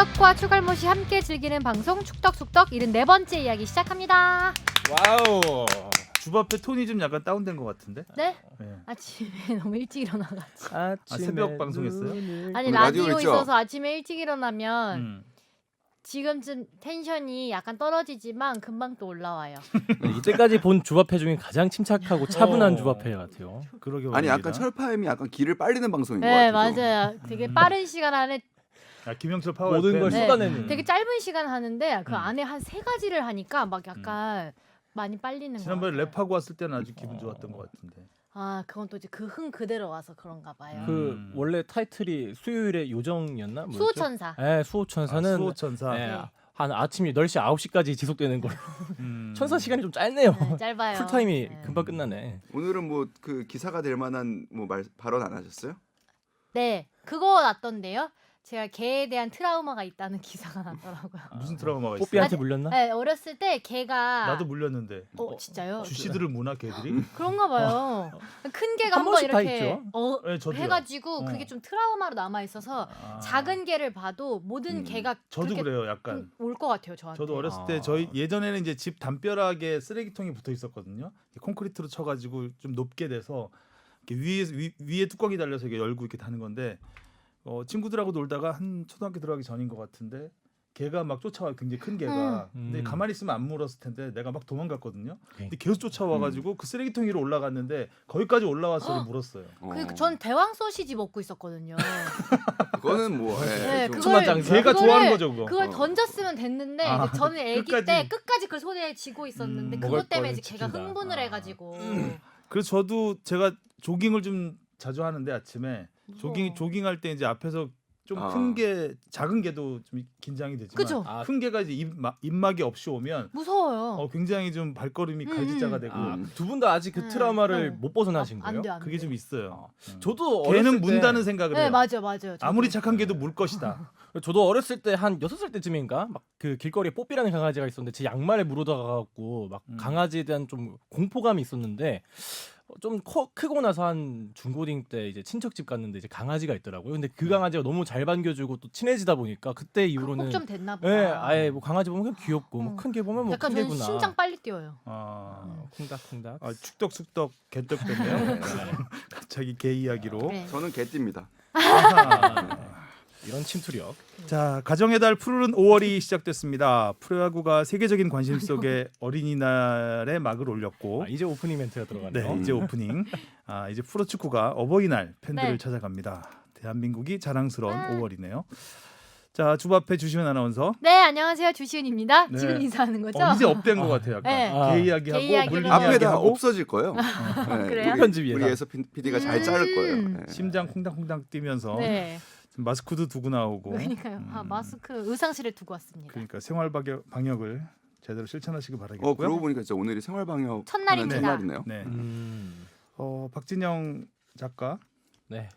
축덕과 추갈못이 함께 즐기는 방송 축덕숙덕 74번째 이야기 시작합니다. 와우. 주바페 톤이 좀 약간 다운된 것 같은데? 네? 네. 아침에 너무 일찍 일어나가지고. 새벽 방송했어요? 아니 라디오 라디오 있죠? 있어서 아침에 일찍 일어나면 지금쯤 텐션이 약간 떨어지지만 금방 또 올라와요. 네, 이때까지 본 주바페 중에 가장 침착하고 차분한 주바페 같아요. 그러게 아니 말입니다. 약간 철파임이 약간 길을 빨리는 방송인 것 네 같아요. 맞아요. 되게 빠른 시간 안에 김영철 파워 모든 걸 네. 쏟아내는. 되게 짧은 시간 하는데 그 안에 한 3가지를 하니까 막 약간 많이 빨리는 거 지난번에 같아요. 랩하고 왔을 때는 아주 기분 좋았던 것 같은데. 아 그건 또 이제 그 흥 그대로 와서 그런가 봐요. 그 원래 타이틀이 수요일의 요정이었나? 뭐였죠? 수호천사. 네, 수호천사는 수호천사. 네, 네. 한 아침 8시 9시까지 지속되는 걸로. 음. 천사 시간이 좀 짧네요. 네, 짧아요. 풀타임이 네. 금방 끝나네. 오늘은 뭐 그 기사가 될 만한 뭐 발언 안 하셨어요? 네, 그거 났던데요. 제가 개에 대한 트라우마가 있다는 기사가 났더라고요. 무슨 트라우마가 있어? 뽀삐한테 물렸나? 네, 어렸을 때 개가 나도 물렸는데. 진짜요? 주시들을 무나 개들이? 그런가 봐요. 큰 개가 한 한번 번씩 다 이렇게 있죠. 네, 저도요. 해가지고 그게 좀 트라우마로 남아 있어서 아. 작은 개를 봐도 모든 개가 저도 그래요, 약간. 올 것 같아요, 저한테. 저도 어렸을 때 저희 예전에는 이제 집 담벼락에 쓰레기통이 붙어 있었거든요. 콘크리트로 쳐가지고 좀 높게 돼서 이렇게 위에 뚜껑이 달려서 이게 열고 이렇게 다는 건데 친구들하고 놀다가 한 초등학교 들어가기 전인 것 같은데 개가 막 쫓아와 굉장히 큰 개가 근데 가만히 있으면 안 물었을 텐데 내가 막 도망갔거든요. 근데 계속 쫓아와가지고 그 쓰레기통 위로 올라갔는데 거기까지 올라와서 물었어요. 그러니까 전 대왕 소시지 먹고 있었거든요. 그거는 뭐 네, 좀 그걸 개가 좋아하는 거죠, 그거. 그걸 던졌으면 됐는데 아, 이제 저는 아기 끝까지. 때 끝까지 그 손에 쥐고 있었는데 먹을 그것 때문에 거를 이제 걔가 지킨다. 흥분을 해가지고 그래서 저도 제가 조깅을 좀 자주 하는데 아침에 무서워. 조깅할 때 이제 앞에서 좀 큰 개, 작은 개도 좀 긴장이 되지만 그죠? 큰 개가 이제 입막이 없이 오면 무서워요. 굉장히 좀 발걸음이 갈지자가 되고 두 분 다 아직 그 트라우마를 못 벗어나신 거예요? 안 돼, 안 돼. 그게 좀 있어요. 저도 개는 어렸을 때 문다는 생각을 네, 해요. 맞아요. 저도. 아무리 착한 개도 물 것이다. 저도 어렸을 때 한 6살 때쯤인가 막 그 길거리에 뽀삐라는 강아지가 있었는데 제 양말에 물어다가갖고 막 강아지에 대한 좀 공포감이 있었는데 좀 크고 나서 한 중고딩 때 이제 친척집 갔는데 이제 강아지가 있더라고요. 근데 그 강아지가 너무 잘 반겨주고 또 친해지다 보니까 그때 이후로는 좀 됐나 보다. 예, 아예 뭐 강아지 보면 그냥 귀엽고 뭐 큰 개 보면 뭐 약간 큰 저는 개구나. 심장 빨리 뛰어요. 쿵닥쿵닥. 축덕숙덕 개떡 됐네요. 갑자기 개 이야기로. 네. 저는 개띠입니다. 이런 침투력. 자, 가정의 달 푸른 5월이 시작됐습니다. 프로야구가 세계적인 관심 속에 어린이날에 막을 올렸고 이제 오프닝 멘트가 들어가네요. 네, 이제 오프닝. 이제 프로축구가 어버이날 팬들을 네. 찾아갑니다. 대한민국이 자랑스러운 5월이네요. 자, 주바페 주시은 아나운서. 네, 안녕하세요. 주시은입니다. 네. 지금 인사하는 거죠? 이제 업된 것 같아요. 약간. 네. 개 이야기하고 개 이야기로. 물린 앞에 다 이야기하고 없어질 거예요. 네, 그래요? 편집이에요. 우리 에서 PD가 잘 자를 거예요. 네. 심장 콩닥콩닥 뛰면서 네. 지금 마스크도 두고 나오고. 그러니까요. 마스크 의상실에 두고 왔습니다. 그러니까 생활 방역을 제대로 실천하시기 바라겠고요. 그러고 보니까 진짜 오늘이 생활 방역 첫날입니다. 첫날이네요. 네. 음. 박진영 작가 네.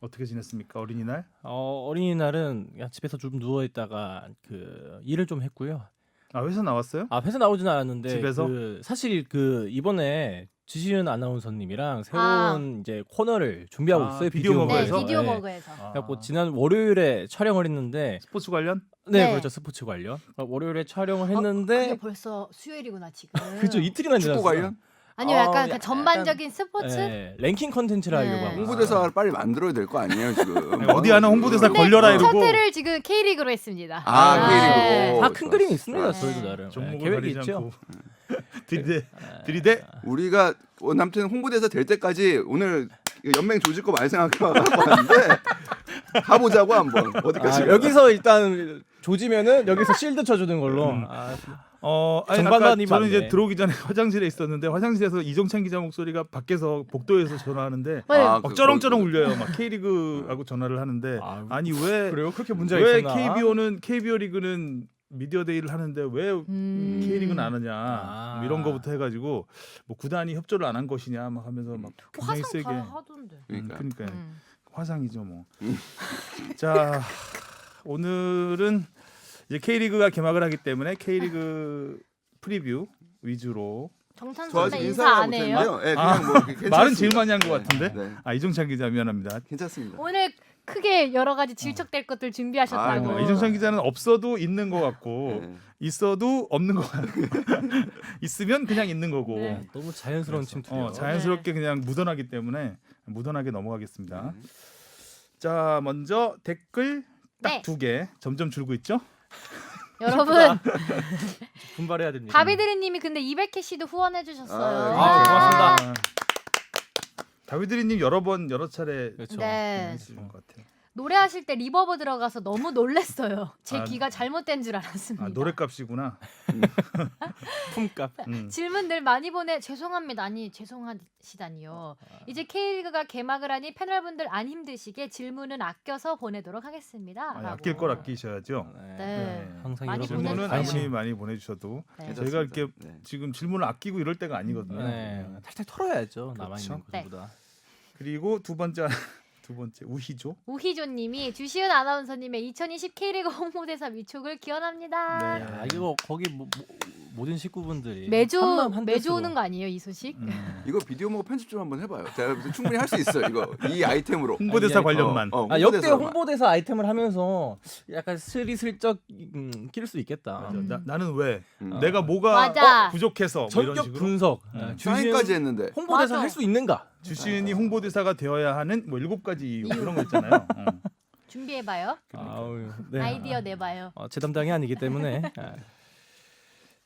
어떻게 지냈습니까? 어린이날? 어린이날은 그냥 집에서 좀 누워 있다가 그 일을 좀 했고요. 회사 나왔어요? 회사 나오진 않았는데 집에서? 사실 그 이번에 주시은 아나운서님이랑 새로운 이제 코너를 준비하고 있어요. 비디오 네, 먹어에서? 비디오 네. 먹어에서. 그래갖고 지난 월요일에 촬영을 했는데 스포츠 관련? 네, 네. 그렇죠. 스포츠 관련. 월요일에 촬영을 그게 했는데 벌써 수요일이구나 지금. 그죠. 이틀이나 지났어요. 축구 관련? 아니요, 약간 약간 그 전반적인 스포츠. 네, 랭킹 컨텐츠를 하려고 네. 하고 홍보대사 빨리 만들어야 될 거 아니에요 지금? 어디 하나 홍보대사 근데 걸려라 첫 이러고. 회를 지금 K리그로 했습니다. K리그로. 큰 그림이 있습니다. 네. 저희도 나름 종목을 계획이 가리지 있죠. 않고. 들이대. 우리가 아무튼 홍보대사 될 때까지 오늘 연맹 조질 거 많이 생각해 왔는데 가보자고 한번 어디까지. 여기서 일단 조지면은 여기서 실드 쳐주는 걸로. 아니, 아까 정반반이 저는 이제 맞네. 들어오기 전에 화장실에 있었는데 화장실에서 이종찬 기자 목소리가 밖에서 복도에서 전화하는데 네. 막 쩌렁쩌렁 울려요. 막 K리그하고 전화를 하는데 아니 왜 그래요? 그렇게 문제가 왜 있었나? KBO 리그는 미디어 데이를 하는데 왜 K리그는 안 하냐 이런 거부터 해가지고 뭐 구단이 협조를 안 한 것이냐 막 하면서 막 굉장히 화상 세게. 다 하던데. 그러니까 화상이죠 뭐. 자 오늘은 이제 K리그가 개막을 하기 때문에 K리그 프리뷰 위주로. 정찬 저 아직 선배 인사 인사를 안 해요? 못했는데요. 네, 그냥 뭐 괜찮습니다. 말은 제일 많이 한 것 같은데. 네. 이종찬 기자 미안합니다. 괜찮습니다. 오늘 크게 여러 가지 질척될 것들 준비하셨다고. 아이고. 이정찬 기자는 없어도 있는 것 같고 네. 있어도 없는 것 같고 있으면 그냥 있는 거고 네. 너무 자연스러운 그래서, 침투예요. 자연스럽게 그냥 묻어나기 때문에 묻어나게 넘어가겠습니다. 자, 먼저 댓글 딱 네. 2개 점점 줄고 있죠? 여러분 분발해야 됩니다. 다비드리님이 근데 200캐시도 후원해 주셨어요. 아, 고맙습니다. 다비드리님 여러 차례 그렇죠. 네. 해주신 것 같아요. 노래하실 때 리버브 들어가서 너무 놀랬어요. 제 아, 귀가 잘못된 줄 알았습니다. 아, 노래값이구나. 품값. 질문들 많이 죄송합니다. 아니 죄송하시다니요. 이제 K리그가 개막을 하니 패널분들 안 힘드시게 질문은 아껴서 보내도록 하겠습니다. 아, 라고. 아낄 걸 아끼셔야죠. 네. 항상 많이 여러분들 질문은 보내주세요. 아무리 많이 보내주셔도 네. 저희가 이렇게 네. 지금 질문을 아끼고 이럴 때가 아니거든요. 네. 탈탈 털어야죠. 남아 그렇죠. 있는 것보다. 그리고 두 번째 우희조. 우희조님이 주시은 아나운서님의 2020 K리그 홍보대사 위촉을 기원합니다. 네. 야, 이거 거기 모든 식구분들이 매주 한마음 매주 한뜻으로. 오는 거 아니에요 이 소식? 이거 비디오 먹고 편집 좀 한번 해봐요. 제가 충분히 할 수 있어요. 이거 이 아이템으로. 홍보대사 아니, 관련만. 아, 역대 홍보대사만. 홍보대사 아이템을 하면서 약간 스리슬쩍 낄 수 있겠다. 맞아. 나는 왜 음. 내가 뭐가 맞아. 부족해서 뭐 이런 전격 식으로 분석. 사인까지 했는데. 홍보대사 맞아. 할 수 있는가? 주시은이 홍보대사가 되어야 하는 뭐 7가지 이유 그런 거 있잖아요. 준비해봐요. 아우, 네. 아이디어 내봐요. 제 담당이 아니기 때문에.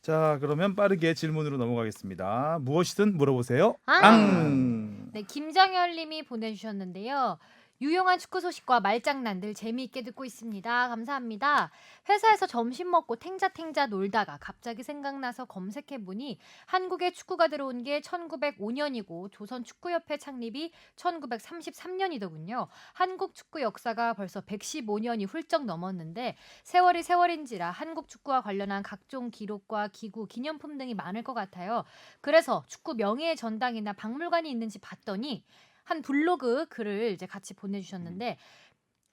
자, 그러면 빠르게 질문으로 넘어가겠습니다. 무엇이든 물어보세요. 앙! 네, 김정열님이 보내주셨는데요. 유용한 축구 소식과 말장난들 재미있게 듣고 있습니다. 감사합니다. 회사에서 점심 먹고 탱자탱자 놀다가 갑자기 생각나서 검색해보니 한국에 축구가 들어온 게 1905년이고 조선축구협회 창립이 1933년이더군요. 한국 축구 역사가 벌써 115년이 훌쩍 넘었는데 세월이 세월인지라 한국 축구와 관련한 각종 기록과 기구, 기념품 등이 많을 것 같아요. 그래서 축구 명예의 전당이나 박물관이 있는지 봤더니 한 블로그 글을 이제 같이 보내주셨는데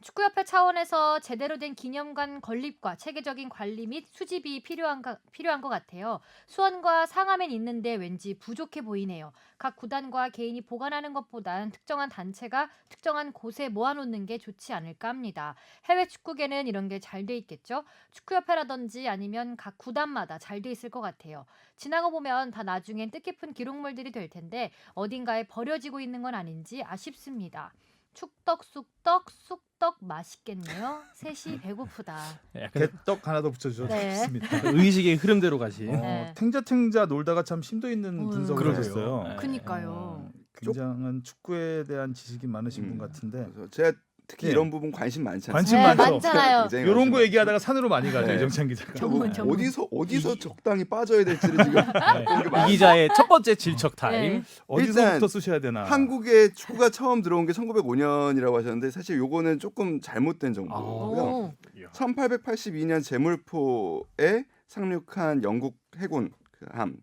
축구협회 차원에서 제대로 된 기념관 건립과 체계적인 관리 및 수집이 필요한 것 같아요. 수원과 상암엔 있는데 왠지 부족해 보이네요. 각 구단과 개인이 보관하는 것보단 특정한 단체가 특정한 곳에 모아놓는 게 좋지 않을까 합니다. 해외 축구계는 이런 게 잘 돼 있겠죠? 축구협회라든지 아니면 각 구단마다 잘 돼 있을 것 같아요. 지나고 보면 다 나중엔 뜻깊은 기록물들이 될 텐데 어딘가에 버려지고 있는 건 아닌지 아쉽습니다. 축덕 쑥떡 맛있겠네요. 셋이 배고프다. 약간 개떡 하나 더 붙여주셔도 네. 좋습니다. 의식의 흐름대로 가시. 네. 탱자탱자 놀다가 참 심도 있는 분석을 그러게요. 하셨어요. 네. 그니까요. 굉장한 축구에 대한 지식이 많으신 분 같은데 그래서 제가 특히 예. 이런 부분 관심 많지 관심 않습니다. 네, 많죠. 많잖아요. 굉장히 이런 관심 거 얘기하다가 산으로 많이 가죠. 네. 이정찬 기자가. 전문, 전문. 어디서 적당히 빠져야 될지를 지금 이 기자의 첫 번째 질척 타임. 네. 어디서부터 일단 쓰셔야 되나. 한국에 축구가 처음 들어온 게 1905년이라고 하셨는데 사실 요거는 조금 잘못된 정보고요. 오. 1882년 제물포에 상륙한 영국 해군 함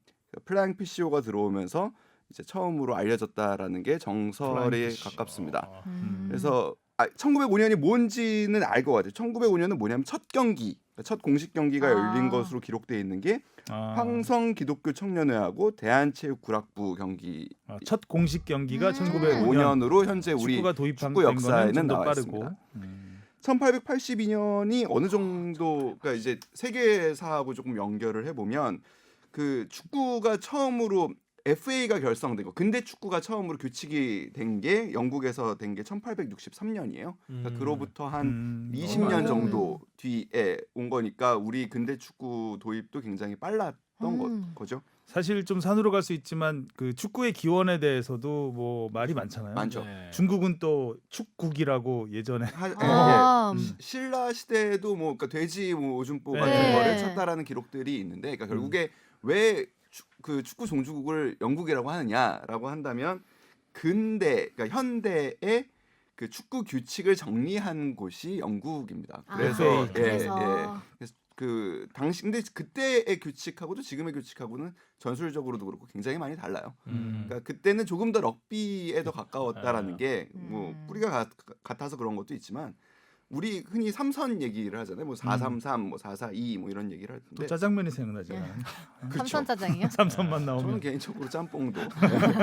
플라잉 피시오가 들어오면서 이제 처음으로 알려졌다라는 게 정설에 플라잉 피시. 가깝습니다. 음. 그래서 1905년이 뭔지는 알 것 같아요. 1905년은 뭐냐면 첫 경기, 첫 공식 경기가 열린 것으로 기록되어 있는 게 황성 기독교 청년회하고 대한체육구락부 경기 첫 공식 경기가 1905년 5년으로 현재 우리 축구가 도입한 축구 역사에는 좀더 나와 빠르고. 있습니다. 1882년이 어느 정도 그러니까 이제 세계사하고 조금 연결을 해보면 그 축구가 처음으로 FA가 결성되고 근대 축구가 처음으로 규칙이 된 게 영국에서 된 게 1863년이에요. 그러니까 그로부터 한 20년 정도 뒤에 온 거니까 우리 근대 축구 도입도 굉장히 빨랐던 거죠. 사실 좀 산으로 갈 수 있지만 그 축구의 기원에 대해서도 뭐 말이 많잖아요. 많죠. 네. 중국은 또 축국이라고 예전에 아. 신라 시대에도 뭐 그러니까 돼지 뭐 오줌보 같은 네. 거를 쳤다라는 기록들이 있는데 그러니까 결국에 왜 그 축구 종주국을 영국이라고 하느냐라고 한다면 근대 그러니까 현대의 그 축구 규칙을 정리한 곳이 영국입니다. 그래서 아, 그래서. 그래서 그 당시 근데 그때의 규칙하고도 지금의 규칙하고는 전술적으로도 그렇고 굉장히 많이 달라요. 그러니까 그때는 조금 더 럭비에 더 가까웠다라는 게 뭐 뿌리가 같아서 그런 것도 있지만 우리 흔히 삼선 얘기를 하잖아요. 뭐 433, 뭐 442, 뭐 이런 얘기를 할 또 텐데 짜장면이 생각나죠. 삼선 짜장이요? 삼선만 저는 나오면 개인적으로 짬뽕도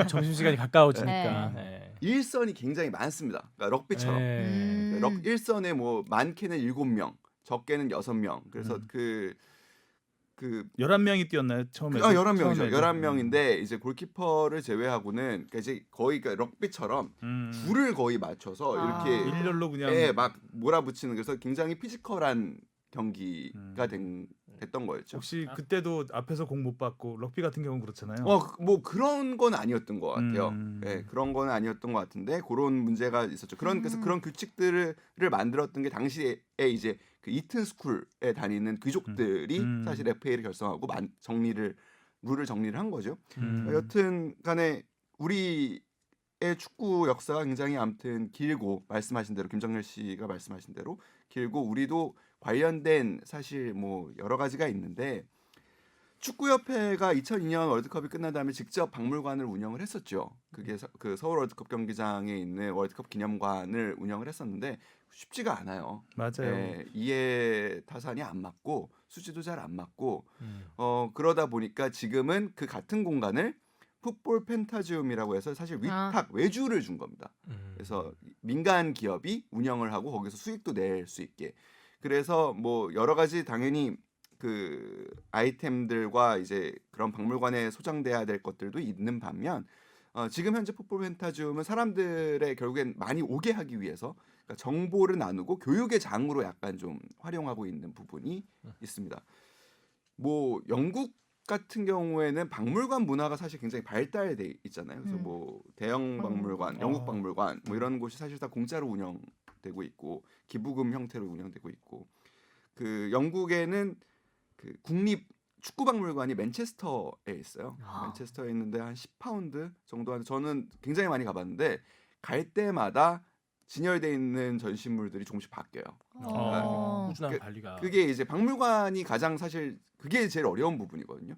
점심 시간이 가까워지니까. 네. 일선이 굉장히 많습니다. 그러니까 럭비처럼. 네. 럭 1선에 뭐 많게는 7명, 적게는 6명. 그래서 그 11명이 뛰었나요? 처음에. 11명이죠. 11명인데 이제 골키퍼를 제외하고는 그러니까 이제 거의 그러니까 럭비처럼 줄을 거의 맞춰서 이렇게 일렬로 그냥 예, 막 몰아붙이는 그래서 굉장히 피지컬한 경기가 됐던 거였죠. 혹시 그때도 앞에서 공 못 받고 럭비 같은 경우는 그렇잖아요. 뭐 그런 건 아니었던 것 같아요. 음. 예, 그런 건 아니었던 것 같은데 그런 문제가 있었죠. 그래서 그런 규칙들을 만들었던 게 당시에 이제 그 이튼 스쿨에 다니는 귀족들이 사실 FA를 결성하고 룰을 정리를 한 거죠. 여튼간에 우리의 축구 역사가 굉장히 아무튼 길고 말씀하신 대로 김정렬 씨가 말씀하신 대로 길고 우리도 관련된 사실 뭐 여러 가지가 있는데 축구협회가 2002년 월드컵이 끝난 다음에 직접 박물관을 운영을 했었죠. 그게 그 서울 월드컵 경기장에 있는 월드컵 기념관을 운영을 했었는데 쉽지가 않아요. 맞아요. 예, 이해 타산이 안 맞고 수지도 잘 안 맞고 그러다 보니까 지금은 그 같은 공간을 풋볼 펜타지움이라고 해서 사실 위탁 외주를 준 겁니다. 그래서 민간 기업이 운영을 하고 거기서 수익도 낼 수 있게. 그래서 뭐 여러 가지 당연히 그 아이템들과 이제 그런 박물관에 소장돼야 될 것들도 있는 반면 지금 현재 풋볼 펜타지움은 사람들의 결국엔 많이 오게 하기 위해서 그러니까 정보를 나누고 교육의 장으로 약간 좀 활용하고 있는 부분이 있습니다. 뭐 영국 같은 경우에는 박물관 문화가 사실 굉장히 발달돼 있잖아요. 그래서 뭐 대형 박물관, 영국 박물관 뭐 이런 곳이 사실 다 공짜로 운영되고 있고 기부금 형태로 운영되고 있고 그 영국에는 그 국립 축구 박물관이 맨체스터에 있어요. 맨체스터에 있는데 한 10파운드 정도 하는 저는 굉장히 많이 가봤는데 갈 때마다 진열돼 있는 전시물들이 조금씩 바뀌어요. 꾸준한 관리가 그게 이제 박물관이 가장 사실 그게 제일 어려운 부분이거든요.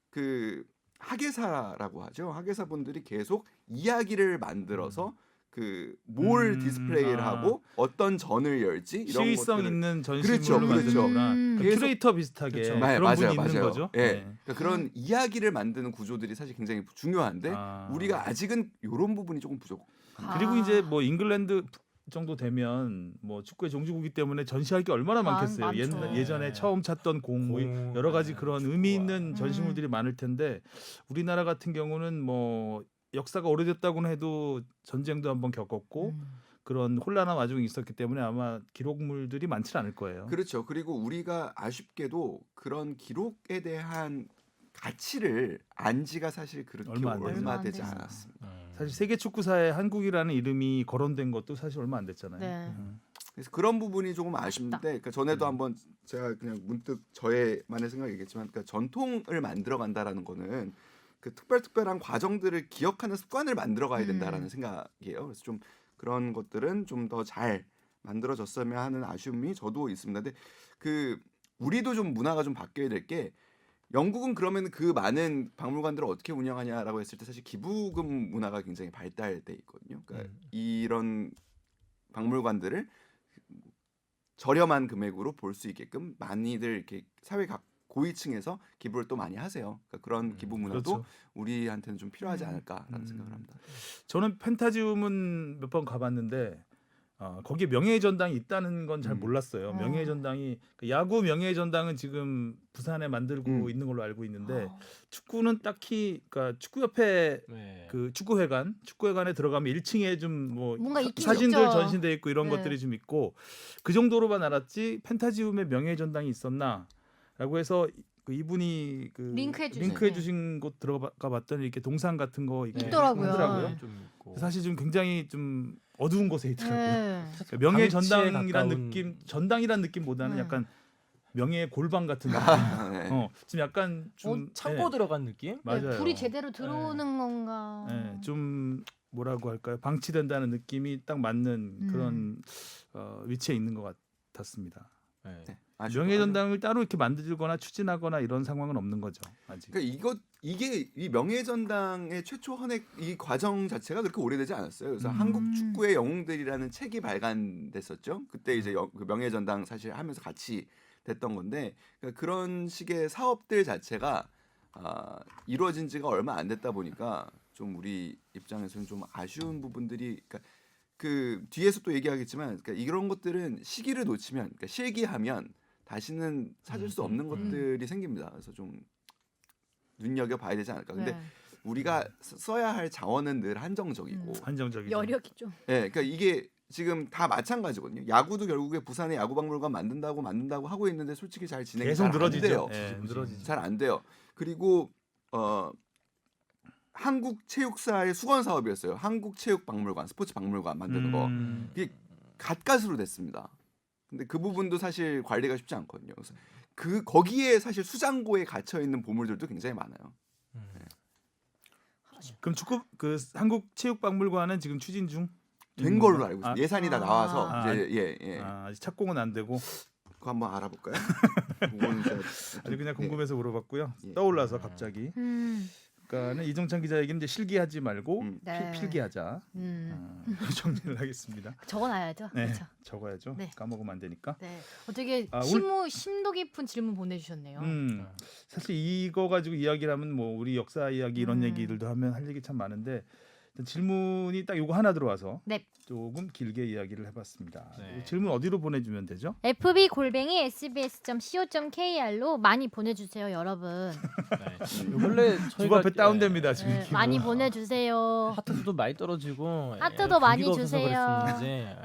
그 학예사라고 하죠. 학예사분들이 계속 이야기를 만들어서 그 뭘 디스플레이를 하고 어떤 전을 열지 이런 시의성 것들을 있는 전시물로 그렇죠. 만드는구나. 그러니까 계속- 큐레이터 비슷하게 그렇죠. 그런 맞아요, 분이 있는 맞아요. 거죠. 예. 네. 그러니까 그런 이야기를 만드는 구조들이 사실 굉장히 중요한데 우리가 아직은 이런 부분이 조금 부족. 그리고 이제 뭐 잉글랜드 정도 되면 뭐 축구의 종주국이기 때문에 전시할 게 얼마나 많겠어요. 많죠. 예전에 처음 찾던 공, 뭐 여러 가지 그런 의미 있는 전시물들이 많을 텐데 우리나라 같은 경우는 뭐 역사가 오래됐다고는 해도 전쟁도 한번 겪었고 그런 혼란한 와중이 있었기 때문에 아마 기록물들이 많지 않을 거예요. 그렇죠. 그리고 우리가 아쉽게도 그런 기록에 대한 가치를 안 지가 사실 그렇게 얼마 안 얼마 되죠. 되지 않았습니다. 사실 세계 축구사에 한국이라는 이름이 거론된 것도 사실 얼마 안 됐잖아요. 네. 그래서 그런 부분이 조금 아쉽는데 그러니까 전에도 한번 제가 그냥 문득 저의만의 생각 얘기했지만 그러니까 전통을 만들어 간다라는 거는 그 특별한 과정들을 기억하는 습관을 만들어 가야 된다라는 생각이에요. 그래서 좀 그런 것들은 좀 더 잘 만들어졌으면 하는 아쉬움이 저도 있습니다. 근데 그 우리도 좀 문화가 좀 바뀌어야 될 게 영국은 그러면 그 많은 박물관들을 어떻게 운영하냐라고 했을 때 사실 기부금 문화가 굉장히 발달돼 있거든요. 그러니까 이런 박물관들을 저렴한 금액으로 볼 수 있게끔 많이들 이렇게 사회 각 고위층에서 기부를 또 많이 하세요. 그러니까 그런 기부 문화도 그렇죠. 우리한테는 좀 필요하지 않을까라는 생각을 합니다. 저는 펜타지움은 몇 번 가봤는데 거기에 명예의 전당이 있다는 건 잘 몰랐어요. 명예의 전당이 야구 명예의 전당은 지금 부산에 만들고 있는 걸로 알고 있는데 축구는 딱히 그러니까 축구협회 네. 그 축구회관에 들어가면 1층에 좀 뭐 뭔가 있긴 사진들 있죠. 전시돼 있고 이런 네. 것들이 좀 있고 그 정도로만 알았지 펜타지움에 명예의 전당이 있었나라고 해서 그 이분이 그 링크해 주신, 링크해 주신 곳 들어가 봤더니 이렇게 동상 같은 거 이렇게 있더라고요. 하더라고요. 좀 있고. 사실 좀 굉장히 좀 어두운 곳에 있더라고요. 네. 그러니까 명예의 방치에 전당이란 가까운- 느낌, 전당이란 느낌보다는 네. 약간 명예의 골방 같은 느낌. 네. 좀 약간 좀 창고 예, 들어간 느낌? 맞아요. 불이 제대로 들어오는 건가. 좀 뭐라고 할까요? 방치된다는 느낌이 딱 맞는 그런 위치에 있는 것 같았습니다. 네. 명예의 전당을 따로 이렇게 만들거나 추진하거나 이런 상황은 없는 거죠. 아직. 그러니까 이게 이 명예전당의 최초 헌액 이 과정 자체가 그렇게 오래되지 않았어요. 그래서 한국 축구의 영웅들이라는 책이 발간됐었죠. 그때 이제 그 명예전당 사실 하면서 같이 됐던 건데 그러니까 그런 식의 사업들 자체가 이루어진 지가 얼마 안 됐다 보니까 좀 우리 입장에서는 좀 아쉬운 부분들이 그러니까 그 뒤에서 또 얘기하겠지만 그러니까 이런 것들은 시기를 놓치면 그러니까 실기하면 다시는 찾을 수 없는 것들이 생깁니다. 그래서 좀 눈여겨 봐야 되지 않을까. 근데 네. 우리가 써야 할 자원은 늘 한정적이고 한정적이죠. 여력이 좀. 예, 그러니까 이게 지금 다 마찬가지거든요. 야구도 결국에 부산에 야구박물관 만든다고 하고 있는데 솔직히 잘 진행이 계속 잘 안 늘어지죠. 돼요. 예, 늘어지죠. 잘 안 돼요. 그리고 한국체육사의 수건 사업이었어요. 한국체육박물관, 스포츠박물관 만드는 거. 이게 갓갓으로 됐습니다. 근데 그 부분도 사실 관리가 쉽지 않거든요. 그래서 거기에 사실 수장고에 갇혀 있는 보물들도 굉장히 많아요. 그럼 축구 그 한국체육박물관은 지금 추진 중? 된 걸로 알고 있습니다. 예산이 다 아. 나와서 아. 이제 예. 아직 착공은 안 되고 그거 한번 알아볼까요? 그거는 제가 아니 그냥 궁금해서 물어봤고요. 예. 떠올라서 갑자기. 그러니까는 이정찬 기자에게는 이제 실기하지 말고 네. 필기하자. 정리를 하겠습니다. 적어놔야죠. 네, 그렇죠. 적어야죠. 네. 까먹으면 안 되니까. 네. 되게 아, 심도 깊은 질문 보내주셨네요. 사실 이거 가지고 이야기를 하면 뭐 우리 역사 이야기 이런 음. 얘기들도 하면 할 얘기 참 많은데 일단 질문이 딱 요거 하나 들어와서 네. 조금 길게 이야기를 해봤습니다. 네. 질문 어디로 보내주면 되죠? fb@sbs.co.kr로 많이 보내주세요, 여러분. 네. 원래 집 앞에 다운됩니다 지금. 네, 많이 보내주세요. 하트도 많이 떨어지고 하트도 많이 경기가 없어서 주세요. 그랬었는지.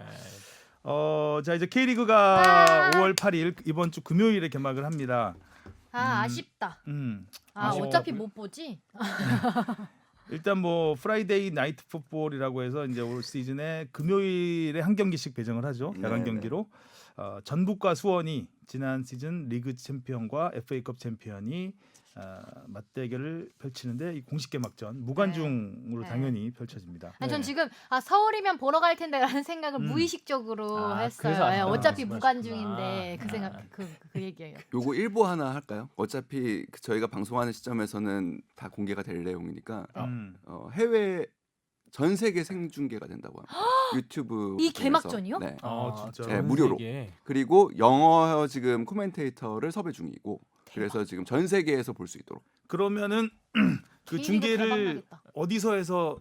자 이제 K리그가 아. 5월 8일 이번 주 금요일에 개막을 합니다. 아쉽다. 아쉬워. 어차피 못 보지. 일단 뭐 프라이데이 나이트 풋볼이라고 해서 이제 올 시즌에 금요일에 한 경기씩 배정을 하죠. 야간 네네. 경기로 전북과 수원이 지난 시즌 리그 챔피언과 FA컵 챔피언이 맞대결을 펼치는데 이 공식 개막전 무관중으로 네. 당연히 펼쳐집니다. 아니, 전 네. 지금 서울이면 보러 갈 텐데라는 생각을 음. 무의식적으로 아, 했어요. 그래서 예, 아쉽다 어차피 말씀하셨구나. 무관중인데 그 아. 생각 그 얘기예요. 요거 일부 하나 할까요? 어차피 저희가 방송하는 시점에서는 다 공개가 될 내용이니까 해외 전 세계 생중계가 된다고 합니다. 유튜브 이 개막전이요? 네. 진짜. 네, 무료로. 그리고 영어 지금 코멘테이터를 섭외 중이고 그래서 지금 전 세계에서 볼 수 있도록. 그러면은 그 K리그 중계를 대박나겠다. 어디서 해서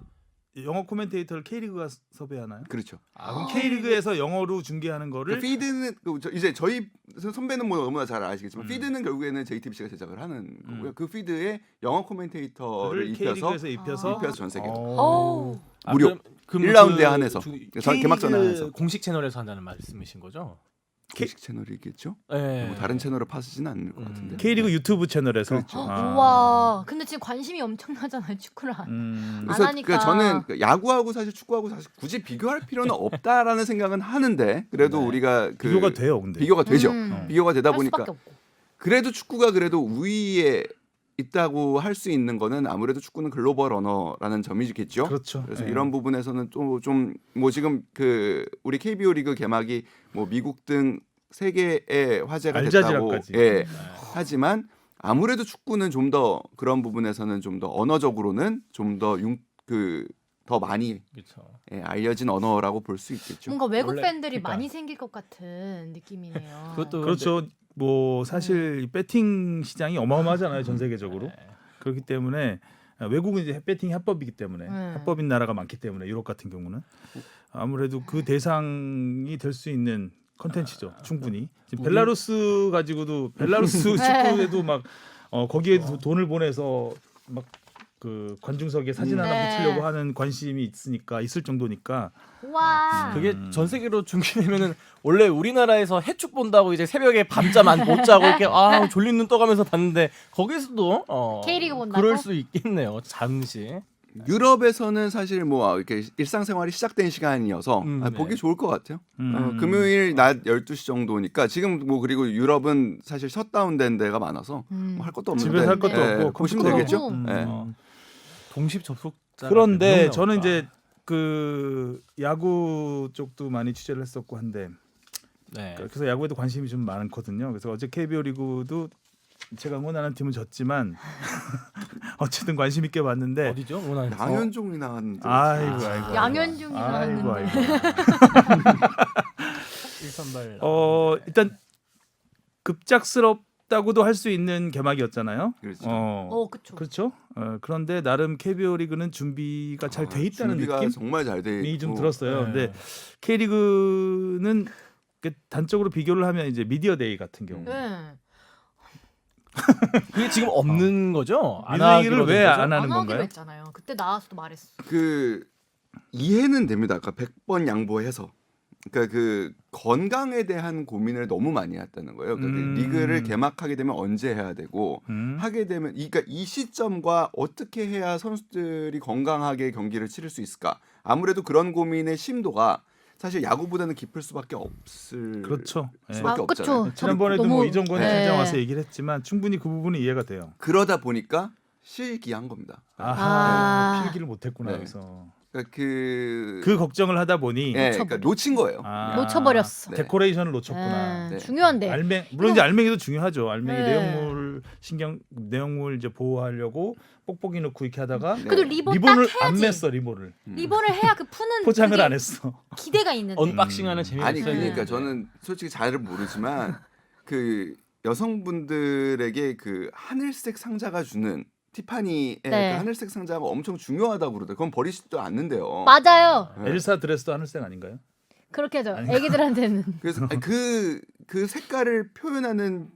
영어 코멘테이터를 K리그가 섭외하나요? 그렇죠. 그럼 K리그에서 영어로 중계하는 거를 피드는 이제 저희 선배는 뭐 너무나 잘 아시겠지만 음. 피드는 결국에는 JTBC가 제작을 하는 거고요. 그 피드에 영어 코멘테이터를 입혀서 K리그에서 입혀서 전 세계로. 오. 무료. 1라운드에 한해서. 개막전에 한해서. 공식 채널에서 한다는 말씀이신 거죠? 공식 채널이겠죠? 네. 뭐 다른 채널을 파시지는 않을 것 같은데. K리그 유튜브 채널에서 그렇죠. 우와. 근데 지금 관심이 엄청나잖아요, 축구를 안. 그래서 하니까. 저는 야구하고 사실 축구하고 사실 굳이 비교할 필요는 없다라는 생각은 하는데 그래도 네. 우리가 비교가 돼요, 근데. 비교가 되죠. 음. 비교가 되다 할 보니까 수밖에 없고. 그래도 축구가 그래도 우위에 있다고 할 수 있는 거는 아무래도 축구는 글로벌 언어라는 점이겠죠. 그렇죠. 그래서 예. 이런 부분에서는 또 좀 뭐 지금 그 우리 KBO 리그 개막이 뭐 미국 등 세계의 화제가 됐다고 알자지라까지. 예. 하지만 아무래도 축구는 좀 더 그런 부분에서는 좀 더 언어적으로는 좀 더 더 많이 그렇죠. 알려진 언어라고 볼 수 있겠죠. 뭔가 외국 원래- 팬들이 그러니까. 많이 생길 것 같은 느낌이네요. 그것도 그렇죠. 뭐 사실 이 배팅 시장이 어마어마하잖아요, 전 세계적으로. 네. 그렇기 때문에 외국은 이제 배팅이 합법이기 때문에 네. 합법인 나라가 많기 때문에 유럽 같은 경우는 아무래도 그 대상이 될 수 있는 컨텐츠죠. 충분히. 지금 벨라루스 가지고도 벨라루스 축구에도 막 거기에도 돈을 보내서 막 그 관중석에 사진 하나 네. 붙이려고 하는 관심이 있을 정도니까. 와. 그게 전 세계로 중계되면은 원래 우리나라에서 해축 본다고 이제 새벽에 밤잠 못 자고 이렇게 졸린 눈 떠가면서 봤는데 거기서도 K리그 본다고? 그럴 수 있겠네요. 잠시. 유럽에서는 사실 뭐 이렇게 일상생활이 시작된 시간이어서 네. 보기 좋을 것 같아요. 금요일 낮 12시 정도니까 지금 뭐 그리고 유럽은 사실 셧다운된 데가 많아서 뭐할 것도 없는데 집에서 할 것도 네. 없고 보시면 컴퓨터로 되겠죠. 보고. 네. 동시 접속자. 그런데 저는 이제 그 야구 쪽도 많이 취재를 했었고 한데 네. 그래서 야구에도 관심이 좀 많거든요. 그래서 어제 KBO 리그도 제가 응원하는 팀은 졌지만 어쨌든 관심 있게 봤는데 어디죠? 오늘 양현종이 나왔는데 아이고. 양현종이 나왔는데. 일선발. 일단 급작스럽다 어렵다고도 할 수 있는 개막이었잖아요. 그렇죠. 그쵸. 그렇죠. 그런데 나름 KBO 리그는 준비가 잘 돼 있다는 준비가 느낌이 정말 잘돼 있고 좀 들었어요. 네. 근데 K리그는 단적으로 비교를 하면 이제 미디어 데이 같은 경우 네. 그게 지금 없는 거죠? 안 미디어 데이를 하기로 된 왜 거죠? 안 하는 안 하기로 건가요? 했잖아요. 그때 나와서도 말했어. 그 이해는 됩니다. 그러니까 100번 양보해서. 그러니까 그 건강에 대한 고민을 너무 많이 했다는 거예요. 그러니까 그 리그를 개막하게 되면 언제 해야 되고 하게 되면 그러니까 이 시점과 어떻게 해야 선수들이 건강하게 경기를 치를 수 있을까? 아무래도 그런 고민의 심도가 사실 야구보다는 깊을 수밖에 없을 그렇죠. 예. 수밖에 그쵸. 없잖아요. 지난번에도 너무- 뭐 이정권 네. 팀장 와서 얘기를 했지만 충분히 그 부분은 이해가 돼요. 그러다 보니까 실기한 겁니다. 아하, 필기를 못했구나. 네. 그래서 그러니까 그 걱정을 하다 보니 예, 그러니까 놓친 거예요. 놓쳐버렸어. 네. 데코레이션을 놓쳤구나. 네. 중요한데. 물론 이제 알맹이도 중요하죠. 알맹이 네. 내용물 이제 보호하려고 뽁뽁이 넣고 이렇게 하다가 네. 그래도 리본 리본을 딱 안 해야지. 맸어 리본을. 리본을 해야 그 푸는 포장을 그게 안 했어. 기대가 있는데. 언박싱하는 재미가 아니 있어요. 그러니까 저는 솔직히 잘은 모르지만 그 여성분들에게 그 하늘색 상자가 주는 티파니의 네. 그 하늘색 상자가 엄청 중요하다고 그러더라고요. 그건 버리지도 않는데요. 맞아요. 네. 엘사 드레스도 하늘색 아닌가요? 그렇게 하죠. 아닌가? 애기들한테는. 그래서 아니, 그 색깔을 표현하는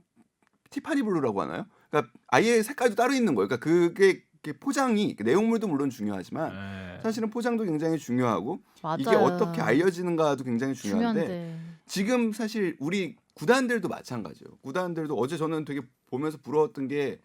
티파니 블루라고 하나요? 그러니까 아예 색깔도 따로 있는 거예요. 그러니까 그게 포장이 내용물도 물론 중요하지만 네. 사실은 포장도 굉장히 중요하고 맞아요. 이게 어떻게 알려지는가도 굉장히 중요한데 중요한데. 지금 사실 우리 구단들도 마찬가지예요. 구단들도 어제 저는 되게 보면서 부러웠던 게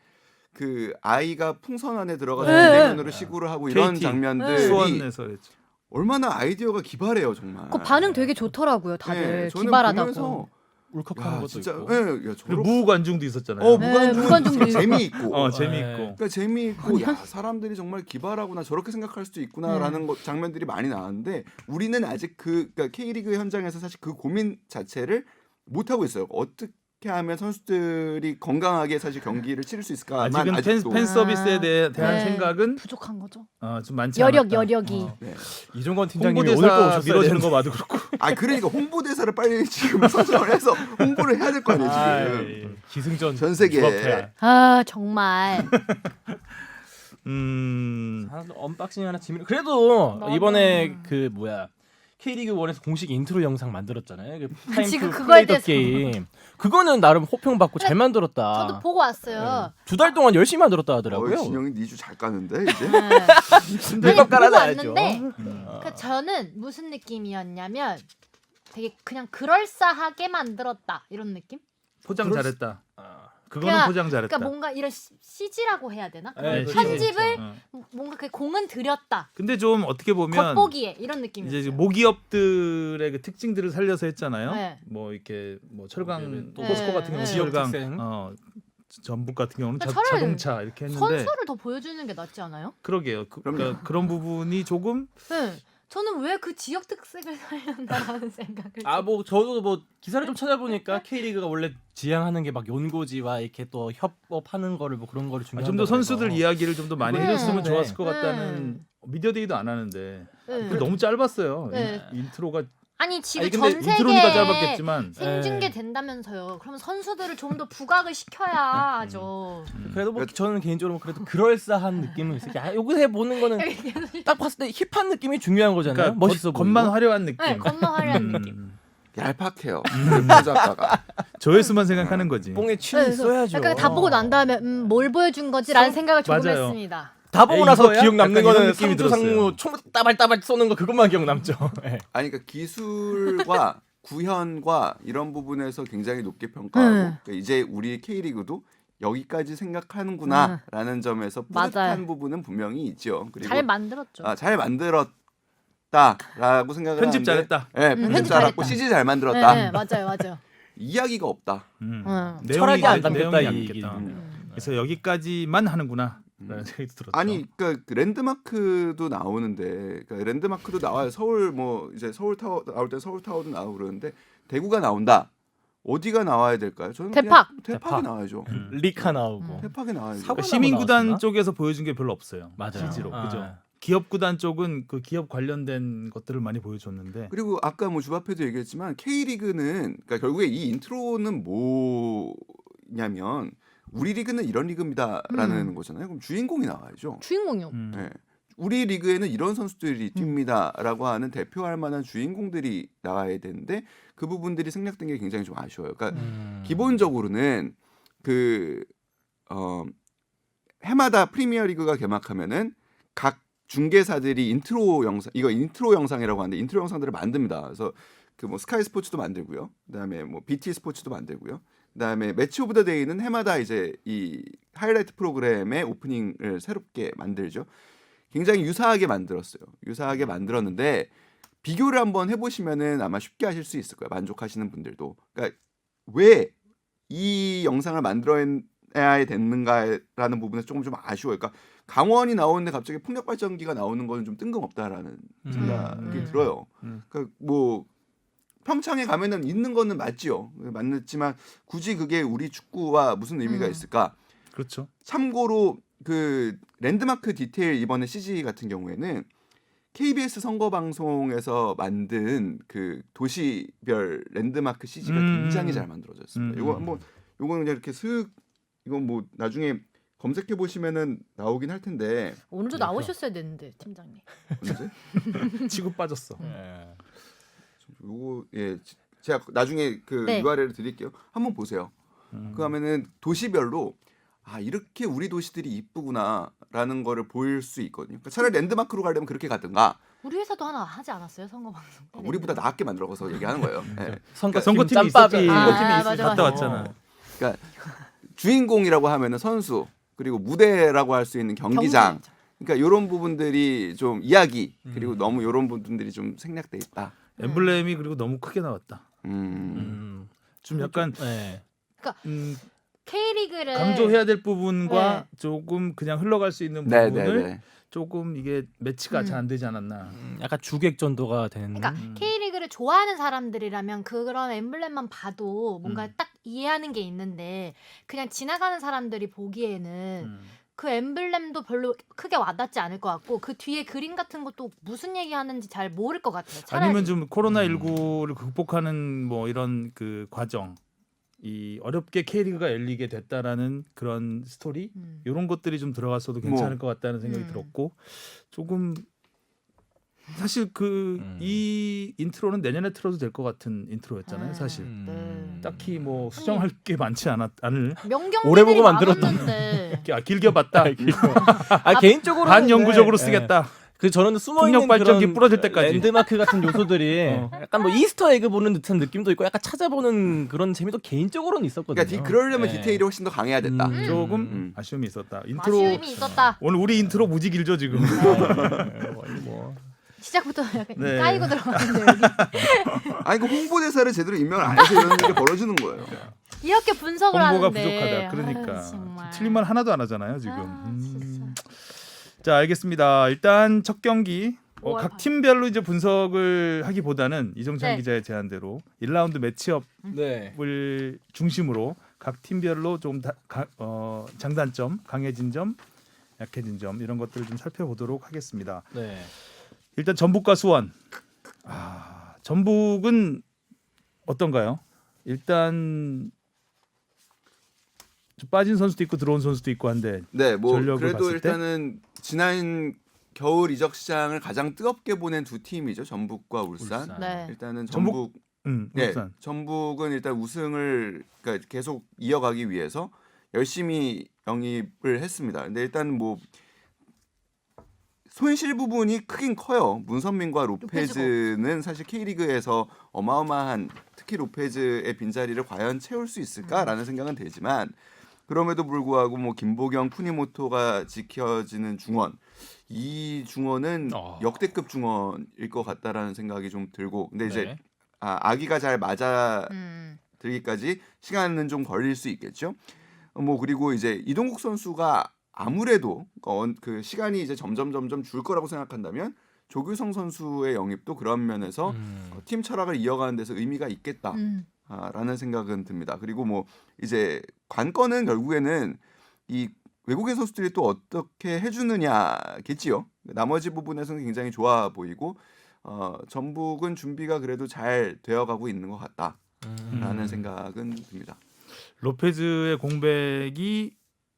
그 아이가 풍선 안에 들어가서 네. 비대면으로 시구를 하고 이런 KT, 장면들이 수원에서 했죠. 얼마나 아이디어가 기발해요 정말. 그 반응 되게 좋더라고요. 다들 네, 저는 기발하다고. 보면서 울컥하는 야, 것도 진짜 있고. 예, 야, 그리고 저렇게 무관중도 있었잖아요. 무관중은 무관중도 있고. 재미있고 재미있고. 그러니까 재미있고 야 사람들이 정말 기발하구나 저렇게 생각할 수도 있구나라는 장면들이 많이 나왔는데 우리는 아직 그러니까 K리그 현장에서 사실 그 고민 자체를 못 하고 있어요. 어떻게 하면 선수들이 건강하게 사실 경기를 치를 수 있을까만 아직은 아직도 팬 서비스에 대한 네. 생각은 부족한 거죠. 좀 많지 않았다. 여력이. 네. 이종건 팀장님이 오늘 또 홍보대사 오셨어야 밀어주는 되는데. 거 봐도 그렇고. 그러니까 홍보대사를 빨리 지금 선정을 해서 홍보를 해야 될 거 아니에요 지금. 예. 기승전 전 세계에. 조합해야. 아 정말. 언박싱 하나 재미. 그래도 맞아. 이번에 그 뭐야 K리그 1에서 공식 인트로 영상 만들었잖아요. 그 타임 지금 투 그거에 플레이 더 대해서. 게임. 그거는 나름 호평 받고 잘 만들었다. 저도 보고 왔어요. 2달 동안 열심히 만들었다 하더라고요. 진영이 니주 잘 까는데 이제. 네. 아니 보고 깔아놔야죠. 왔는데 그러니까 저는 무슨 느낌이었냐면 되게 그냥 그럴싸하게 만들었다 이런 느낌? 포장 잘했다. 그거는 그러니까- 포장 잘했다. 그러니까 뭔가 이런 CG라고 해야 되나? 네, 편집을 어. 뭔가 그 공은 들였다. 근데 좀 어떻게 보면 겉보기에 이런 느낌이었어요. 이제 모기업들의 그 특징들을 살려서 했잖아요. 네. 뭐 이렇게 뭐 철강 네. 포스코 같은 경우는 네. 지역 철강, 특색. 전북 같은 경우는 차라리 자동차 이렇게 했는데 선수를 더 보여주는 게 낫지 않아요? 그러게요. 그럼요. 그러니까 그런 부분이 조금 네. 저는 왜 그 지역 특색을 살렸나라는 생각을. 뭐 저도 뭐 기사를 좀 찾아보니까 K리그가 원래 지향하는 게 막 연고지와 이렇게 또 협업하는 거를 뭐 그런 거를 중요한 좀 더 선수들 이야기를 좀 더 많이 네. 해줬으면 네. 좋았을 것 같다는 미디어 데이도 안 하는데 네. 너무 짧았어요. 네. 인트로가 아니 지금 근데 전 인트로니까 세계에 짧았겠지만 생중계 네. 된다면서요. 그럼 선수들을 좀 더 부각을 시켜야 하죠. 그래도 뭐 저는 개인적으로 그래도 그럴싸한 느낌은 있어요. 요새 보는 거는 딱 봤을 때 힙한 느낌이 중요한 거잖아요. 그러니까 멋있어 보이고. 겉만 화려한 느낌. 네, 겉만 화려한 느낌. 얄팍해요. 작가가. 조회수만 생각하는 거지. 뽕에 네, 취를 그래서 써야죠. 약간 다 보고 난 다음에 뭘 보여준 거지라는 생각을 조금 맞아요. 했습니다. 다 보고 에이, 나서 이거야? 기억 남는 약간 이런 거는 느낌이 상주 들었어요. 상무 총 따발따발 쏘는 거 그것만 기억 남죠. 네. 그러니까 기술과 구현과 이런 부분에서 굉장히 높게 평가하고 그러니까 이제 우리 K리그도 여기까지 생각하는구나라는 점에서 뿌듯한 맞아요. 부분은 분명히 있죠. 그리고 잘 만들었죠. 잘 만들었다라고 생각을 편집 하는데, 잘했다. 네, 편집 편집 잘했고 잘했다. CG 잘 만들었다. 네, 맞아요. 이야기가 없다. 철학이 안 담겼다, 내용이 안 이 담겼다. 얘기는. 그래서 여기까지만 하는구나라는 생각이 들었죠. 아니 그러니까 그 랜드마크도 나오는데 그러니까 랜드마크도 나와요. 서울 뭐 이제 서울 타워 나올 때 서울 타워도 나오고 그러는데 대구가 나온다. 어디가 나와야 될까요? 저는 대팍. 그냥 대팍이 나와야죠. 리카 나오고. 대팍이 나와야죠. 사고- 그러니까 시민구단 나왔나? 쪽에서 보여준 게 별로 없어요. 맞아요. 실제로 아. 그죠. 기업구단 쪽은 그 기업 관련된 것들을 많이 보여줬는데 그리고 아까 뭐 주바페도 얘기했지만 K리그는 그러니까 결국에 이 인트로는 뭐 나왔냐면 우리 리그는 이런 리그입니다라는 거잖아요. 그럼 주인공이 나와야죠. 주인공이요. 네. 우리 리그에는 이런 선수들이 뜁니다라고 하는 대표할 만한 주인공들이 나와야 되는데 그 부분들이 생략된 게 굉장히 좀 아쉬워요. 그러니까 기본적으로는 그 해마다 프리미어 리그가 개막하면은 각 중계사들이 인트로 영상, 이거 인트로 영상이라고 하는데 인트로 영상들을 만듭니다. 그래서 그 뭐 스카이 스포츠도 만들고요. 그다음에 뭐 BT 스포츠도 만들고요. 그다음에 매치 오브 더 데이는 해마다 이제 이 하이라이트 프로그램의 오프닝을 새롭게 만들죠. 굉장히 유사하게 만들었어요. 유사하게 만들었는데 비교를 한번 해보시면은 아마 쉽게 하실 수 있을 거예요. 만족하시는 분들도. 그러니까 왜 이 영상을 만들어야 됐는가라는 부분에서 조금 좀 아쉬워요. 그러니까 강원이 나오는데 갑자기 폭력 발전기가 나오는 거는 좀 뜬금없다라는 생각이 들어요. 그러니까 뭐 평창에 가면은 있는 거는 맞지요. 맞지만 굳이 그게 우리 축구와 무슨 의미가 있을까? 그렇죠. 참고로 그 랜드마크 디테일 이번에 CG 같은 경우에는 KBS 선거 방송에서 만든 그 도시별 랜드마크 CG가 굉장히 잘 만들어졌습니다. 이거 한번 요거는 그냥 이렇게 슥 이건 뭐 나중에 검색해 보시면은 나오긴 할 텐데 오늘도 나오셨어야 되는데 팀장님. 언제? 치고 빠졌어. 요거 예 제가 나중에 그 네. URL을 드릴게요. 한번 보세요. 그 하면은 도시별로 아 이렇게 우리 도시들이 이쁘구나라는 거를 보일 수 있거든요. 그러니까 차라리 랜드마크로 가려면 그렇게 가든가 우리 회사도 하나 하지 않았어요 선거 방송? 우리보다 낫게 만들어서 얘기하는 거예요. 예. 선거팀이 짬밥이 있었잖아. 아, 선거팀이 맞아, 갔다 맞아. 왔잖아. 그러니까 주인공이라고 하면은 선수 그리고 무대라고 할 수 있는 경기장. 그러니까 이런 부분들이 좀 이야기 그리고 너무 이런 부분들이 좀 생략돼 있다. 엠블렘이 그리고 너무 크게 나왔다. 좀 약간 네. K리그를 강조해야 될 부분과 네. 조금 그냥 흘러갈 수 있는 부분을 네네네. 조금 이게 매치가 잘 안 되지 않았나. 약간 주객 전도가 되는. 그러니까 K리그를 좋아하는 사람들이라면 그런 엠블렘만 봐도 뭔가 딱 이해하는 게 있는데 그냥 지나가는 사람들이 보기에는 그 엠블렘도 별로 크게 와닿지 않을 것 같고 그 뒤에 그림 같은 것도 무슨 얘기하는지 잘 모를 것 같아요. 차라리. 아니면 좀 코로나19를 극복하는 뭐 이런 그 과정, 이 어렵게 K리그가 열리게 됐다라는 그런 스토리 이런 것들이 좀 들어갔어도 괜찮을 것 같다는 생각이 들었고 조금 사실 이 인트로는 내년에 틀어도 될 것 같은 인트로였잖아요. 사실 딱히 뭐 수정할 게 많지 않을 명경기들이 오래 보고 만들었던. 많았는데 길게 봤다. 개인적으로 반영구적으로 쓰겠다. 그 저는 숨어 폭력 있는 발전기 그런 부러질 때까지. 랜드마크 같은 요소들이 약간 뭐 이스터 에그 보는 듯한 느낌도 있고 약간 찾아보는 그런 재미도 개인적으는 있었거든요. 그러니까 그러려면 네. 디테일이 훨씬 더 강해야 됐다. 조금 아쉬움이 있었다. 인트로 아쉬움이 있었다. 오늘 우리 인트로 무지 길죠 지금. 뭐. 시작부터 약간 네. 까이고 들어갔는데 여기 아니 그 홍보대사를 제대로 임명을 안 해서 이런 일이 벌어지는 거예요. 이렇게 분석을 홍보가 하는데 부족하다. 그러니까 아유, 정말. 틀린 말 하나도 안 하잖아요 지금. 아, 진짜. 자 알겠습니다. 일단 첫 경기 오월 각 반. 팀별로 이제 분석을 하기보다는 이정찬 네. 기자의 제안대로 1라운드 매치업을 네. 중심으로 각 팀별로 좀 장단점, 강해진 점, 약해진 점 이런 것들을 좀 살펴보도록 하겠습니다. 네. 일단 전북과 수원. 전북은 어떤가요? 일단 좀 빠진 선수도 있고 들어온 선수도 있고 한데 네, 뭐 전력을 그래도 봤을 때? 일단은 지난 겨울 이적 시장을 가장 뜨겁게 보낸 두 팀이죠. 전북과 울산. 네. 일단은 전북? 전북 네, 울산. 전북은 일단 우승을 그러니까 계속 이어가기 위해서 열심히 영입을 했습니다. 근데 일단 뭐 손실 부분이 크긴 커요. 문선민과 로페즈는 사실 K리그에서 어마어마한 특히 로페즈의 빈자리를 과연 채울 수 있을까라는 생각은 들지만 그럼에도 불구하고 뭐 김보경, 푸니모토가 지켜지는 중원 이 중원은 역대급 중원일 것 같다라는 생각이 좀 들고 근데 이제 네. 아기가 잘 맞아 들기까지 시간은 좀 걸릴 수 있겠죠. 뭐 그리고 이제 이동국 선수가 아무래도 그 시간이 이제 점점 줄 거라고 생각한다면 조규성 선수의 영입도 그런 면에서 팀 철학을 이어가는 데서 의미가 있겠다라는 생각은 듭니다. 그리고 뭐 이제 관건은 결국에는 이 외국인 선수들이 또 어떻게 해주느냐겠지요. 나머지 부분에서는 굉장히 좋아 보이고 전북은 준비가 그래도 잘 되어가고 있는 것 같다라는 생각은 듭니다. 로페즈의 공백이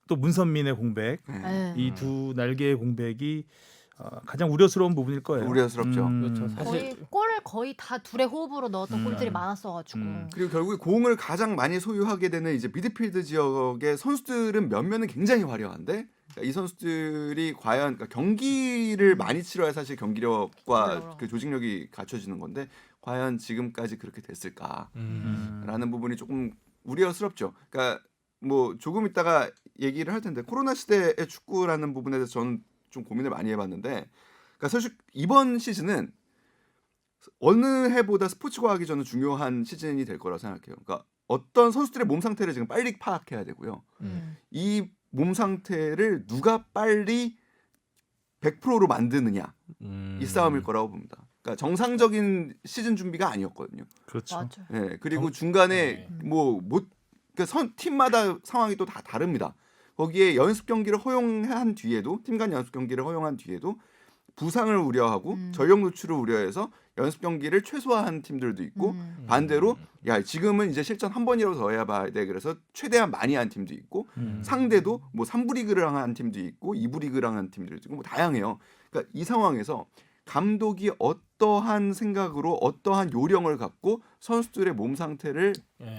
또 문선민의 공백 네. 이 두 날개의 공백이 가장 우려스러운 부분일 거예요. 우려스럽죠. 그렇죠. 사실 거의 골을 거의 다 둘의 호흡으로 넣었던 골들이 많았어가지고. 그리고 결국에 공을 가장 많이 소유하게 되는 이제 미드필드 지역의 선수들은 면면은 굉장히 화려한데 이 선수들이 과연 그러니까 경기를 많이 치러야 사실 경기력과 그래요. 그 조직력이 갖춰지는 건데 과연 지금까지 그렇게 됐을까라는 부분이 조금 우려스럽죠. 그러니까 뭐 조금 있다가 얘기를 할 텐데 코로나 시대의 축구라는 부분에 대해서 저는 좀 고민을 많이 해봤는데, 그러니까 사실 이번 시즌은 어느 해보다 스포츠 과학이 저는 중요한 시즌이 될 거라고 생각해요. 그러니까 어떤 선수들의 몸 상태를 지금 빨리 파악해야 되고요. 이 몸 상태를 누가 빨리 100%로 만드느냐 이 싸움일 거라고 봅니다. 그러니까 정상적인 시즌 준비가 아니었거든요. 그렇죠. 맞죠. 네, 그리고 중간에 그러니까 팀마다 상황이 또 다 다릅니다. 거기에 연습 경기를 허용한 뒤에도 팀 간 연습 경기를 허용한 뒤에도 부상을 우려하고 전력 노출을 우려해서 연습 경기를 최소화한 팀들도 있고 반대로 야 지금은 이제 실전 한 번이라도 더 해야 봐야 돼 그래서 최대한 많이 한 팀도 있고 상대도 뭐 3부 리그랑 한 팀도 있고 2부 리그랑 한 팀들도 있고 뭐 다양해요. 그러니까 이 상황에서 감독이 어떠한 생각으로 어떠한 요령을 갖고 선수들의 몸 상태를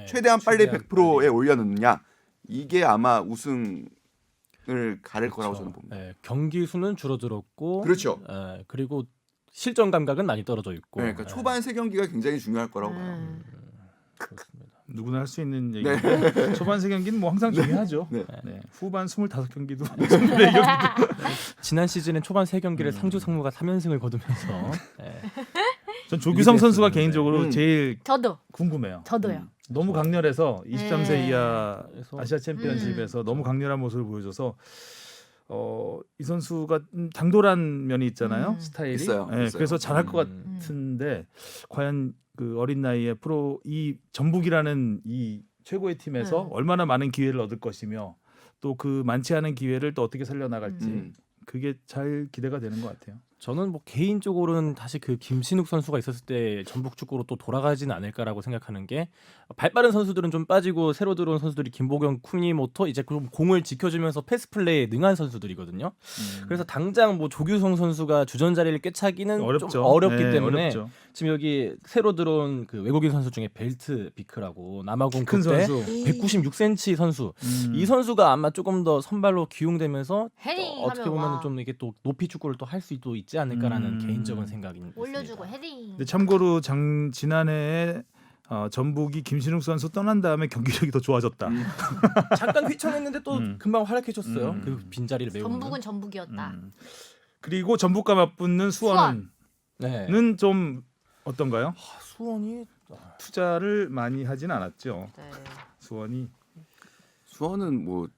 최대한 빨리 100%에 올려놓느냐 이게 아마 우승을 가릴 거라고 저는 봅니다. 경기 수는 줄어들었고, 그렇죠. 그리고 실전 감각은 많이 떨어져 있고. 네, 그러니까 초반 세 경기가 굉장히 중요할 거라고 봐요. 그렇습니다. 누구나 할 수 있는 얘기인데 초반 세 경기는 뭐 항상 중요하죠. 네. 네. 후반 25경기도 24경기도 지난 시즌엔 초반 3경기를 상주 상무가 3연승을 거두면서 전 조규성 선수가 리드했었는데. 개인적으로 제일 저도 궁금해요. 저도요. 너무 강렬해서 23세 네. 이하 그래서 아시아 챔피언십에서 너무 강렬한 모습을 보여줘서 이 선수가 당돌한 면이 있잖아요. 스타일이. 있어요. 네, 있어요. 그래서 잘할 것 같은데 과연 그 어린 나이에 프로 이 전북이라는 이 최고의 팀에서 얼마나 많은 기회를 얻을 것이며 또 그 많지 않은 기회를 또 어떻게 살려나갈지 그게 잘 기대가 되는 것 같아요. 저는 뭐 개인적으로는 다시 그 김신욱 선수가 있었을 때 전북 축구로 또 돌아가지는 않을까라고 생각하는 게 발빠른 선수들은 좀 빠지고 새로 들어온 선수들이 김보경, 쿠니모토 이제 그 공을 지켜주면서 패스 플레이에 능한 선수들이거든요. 그래서 당장 뭐 조규성 선수가 주전 자리를 꿰차기는 어렵죠. 좀 어렵기 네, 때문에 어렵죠. 지금 여기 새로 들어온 그 외국인 선수 중에 벨트 비크라고 남아공 큰 국대 선수. 196cm 선수. 이 선수가 아마 조금 더 선발로 기용되면서 헤딩 어떻게 하면 보면 와. 좀 이게 또 높이 축구를 또 할 수 있지 않을까라는 개인적인 생각이 올려주고 있습니다. 헤딩. 근데 참고로 지난해에 전북이 김신욱 선수 떠난 다음에 경기력이 더 좋아졌다. 잠깐 휘청했는데 또 금방 활약해줬어요. 음. 그 빈자리를 메우는. 전북은 전북이었다. 그리고 전북과 맞붙는 수원은 네. 좀 어떤가요? 수원이 투자를 많이 하진 않았죠. 네. 수원이 수원은 뭐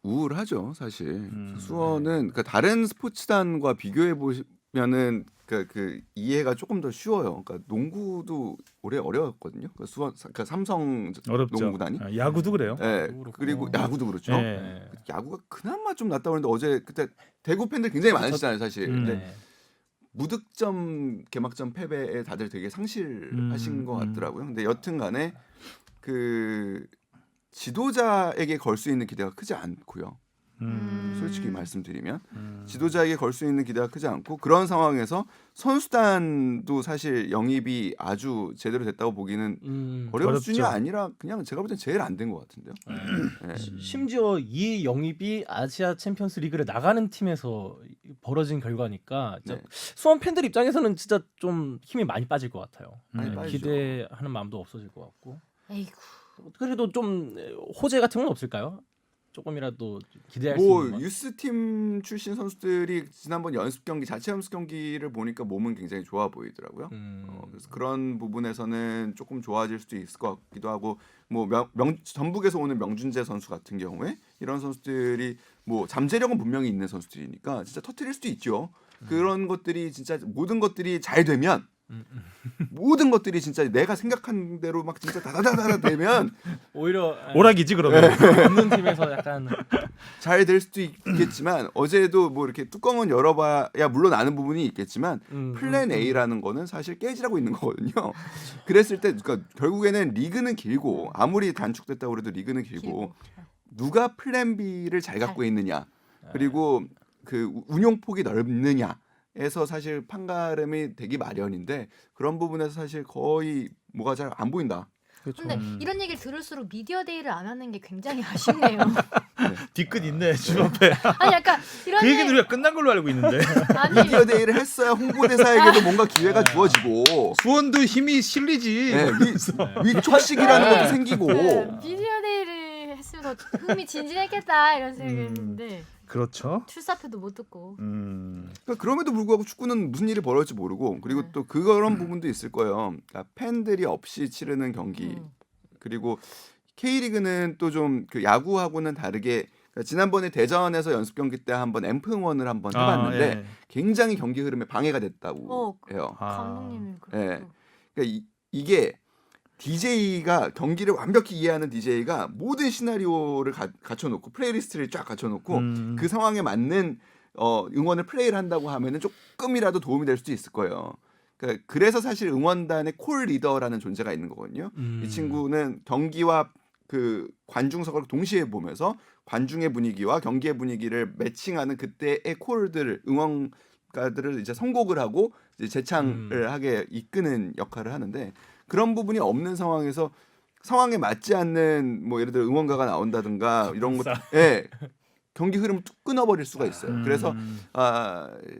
우울하죠 사실. 수원은 그러니까 다른 스포츠단과 비교해 보면은 그 이해가 조금 더 쉬워요. 그러니까 농구도 올해 어려웠거든요. 그러니까 수원, 그러니까 삼성 어렵죠. 농구단이. 야구도 그래요. 네, 그렇고. 그리고 야구도 그렇죠. 네. 야구가 그나마 좀 낫다고 그러는데 어제 그때 대구 팬들 굉장히 많으시잖아요 사실. 근데 네. 무득점 개막전 패배에 다들 되게 상실하신 것 같더라고요. 근데 여튼간에 그 지도자에게 걸 수 있는 기대가 크지 않고요. 솔직히 말씀드리면 지도자에게 걸 수 있는 기대가 크지 않고 그런 상황에서 선수단도 사실 영입이 아주 제대로 됐다고 보기는 어려운 어렵죠. 수준이 아니라 그냥 제가 볼 땐 제일 안 된 것 같은데요. 네. 심지어 이 영입이 아시아 챔피언스 리그를 나가는 팀에서 벌어진 결과니까 진짜 네. 수원 팬들 입장에서는 진짜 좀 힘이 많이 빠질 것 같아요. 많이 빠지죠. 기대하는 마음도 없어질 것 같고. 에이구. 그래도 좀 호재 같은 건 없을까요? 조금이라도 기대할 수 뭐 있는 건? 유스팀 출신 선수들이 지난번 연습 경기 자체 연습 경기를 보니까 몸은 굉장히 좋아 보이더라고요. 그래서 그런 부분에서는 조금 좋아질 수도 있을 것 같기도 하고 뭐 전북에서 오는 명준재 선수 같은 경우에 이런 선수들이 뭐 잠재력은 분명히 있는 선수들이니까 진짜 터트릴 수도 있죠. 그런 것들이 진짜 모든 것들이 잘 되면 모든 것들이 진짜 내가 생각한 대로 막 진짜 다다다다 되면 오히려 오락이지 그러면. 없는 팀에서 약간 잘 될 수도 있겠지만 어제도 뭐 이렇게 뚜껑은 열어봐야 물론 아는 부분이 있겠지만 플랜 A라는 거는 사실 깨지라고 있는 거거든요. 그랬을 때 그러니까 결국에는 리그는 길고 아무리 단축됐다고 그래도 리그는 길고 누가 플랜 B를 잘 갖고 있느냐 그리고 그 운용 폭이 넓느냐에서 사실 판가름이 되기 마련인데 그런 부분에서 사실 거의 뭐가 잘 안 보인다. 그렇죠. 근데 이런 얘기를 들을수록 미디어 데이를 안 하는 게 굉장히 아쉽네요. 뒤끝 있네 주변에. 아니 약간 이런 그 얘기는 얘기 우리가 끝난 걸로 알고 있는데. 아니 미디어 데이를 했어야 홍보대사에게도 뭔가 기회가 주어지고 수원도 힘이 실리지. 네, 위촉식이라는 네. 것도 생기고 미디어 데이를 했으면 더 흥미 진진했겠다 이런 생각했는데 그렇죠. 출사표도 못 듣고 그러니까 그럼에도 불구하고 축구는 무슨 일이 벌어질지 모르고 그리고 또 그런 부분도 있을 거예요. 그러니까 팬들이 없이 치르는 경기 그리고 K리그는 또 좀 그 야구하고는 다르게 그러니까 지난번에 대전에서 연습 경기 때 한번 앰프 응원을 한번 해봤는데 예. 굉장히 경기 흐름에 방해가 됐다고 해요. 감독님이 예. 그렇고 그러니까 이게 DJ가 경기를 완벽히 이해하는 DJ가 모든 시나리오를 갖춰놓고 플레이리스트를 쫙 갖춰놓고 그 상황에 맞는 응원을 플레이를 한다고 하면은 조금이라도 도움이 될 수도 있을 거예요. 그러니까 그래서 사실 응원단의 콜 리더라는 존재가 있는 거거든요. 이 친구는 경기와 그 관중석을 동시에 보면서 관중의 분위기와 경기의 분위기를 매칭하는 그때의 콜들을 응원가들을 이제 선곡을 하고 이제 재창을 하게 이끄는 역할을 하는데 그런 부분이 없는 상황에서 상황에 맞지 않는 뭐 예를 들어 응원가가 나온다든가 이런 것, 예, 경기 흐름을 뚝 끊어버릴 수가 있어요. 그래서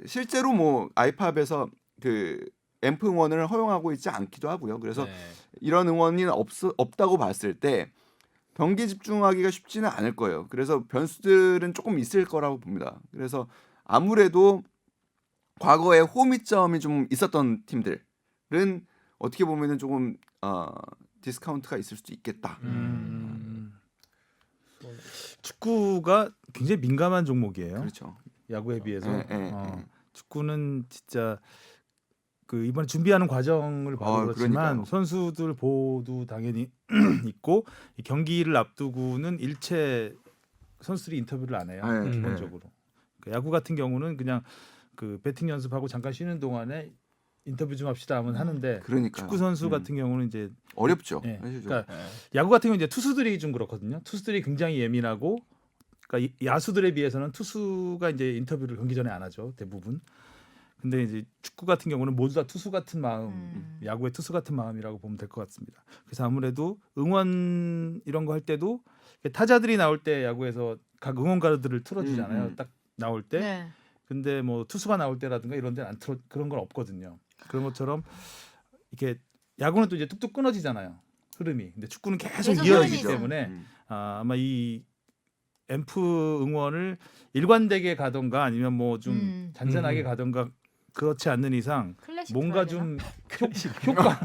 실제로 뭐 아이팝에서 그 앰프 응원을 허용하고 있지 않기도 하고요. 그래서 이런 응원이 없다고 봤을 때 경기 집중하기가 쉽지는 않을 거예요. 그래서 변수들은 조금 있을 거라고 봅니다. 그래서 아무래도 과거에 호미점이 좀 있었던 팀들은 어떻게 보면은 조금 디스카운트가 있을 수도 있겠다. 축구가 굉장히 민감한 종목이에요. 그렇죠. 야구에 비해서. 예. 축구는 진짜 그 이번에 준비하는 과정을 봐도 그렇지만 그러니까요. 선수들 보호도 당연히 있고 이 경기를 앞두고는 일체 선수들이 인터뷰를 안 해요. 네, 기본적으로. 그러니까 야구 같은 경우는 그냥 그 배팅 연습하고 잠깐 쉬는 동안에 인터뷰 좀 합시다 하면 하는데 그러니까 축구 선수 같은 경우는 이제 어렵죠. 예, 사실 좀. 그러니까 야구 같은 경우 이제 투수들이 좀 그렇거든요. 투수들이 굉장히 예민하고 그러니까 야수들에 비해서는 투수가 이제 인터뷰를 경기 전에 안 하죠. 대부분. 근데 이제 축구 같은 경우는 모두 다 투수 같은 마음, 야구의 투수 같은 마음이라고 보면 될 것 같습니다. 그래서 아무래도 응원 이런 거 할 때도 타자들이 나올 때 야구에서 각 응원가들을 틀어주잖아요. 딱 나올 때. 네. 근데 뭐 투수가 나올 때라든가 이런 데는 안 틀어 그런 건 없거든요. 그런 것처럼 이렇게 야구는 또 이제 뚝뚝 끊어지잖아요. 흐름이. 근데 축구는 계속 계속 이어지기 흐름이죠. 때문에 아마 이 앰프 응원을 일관되게 가던가 아니면 뭐 좀 잔잔하게 가던가 그렇지 않는 이상 클래식 뭔가 들어야 좀 효과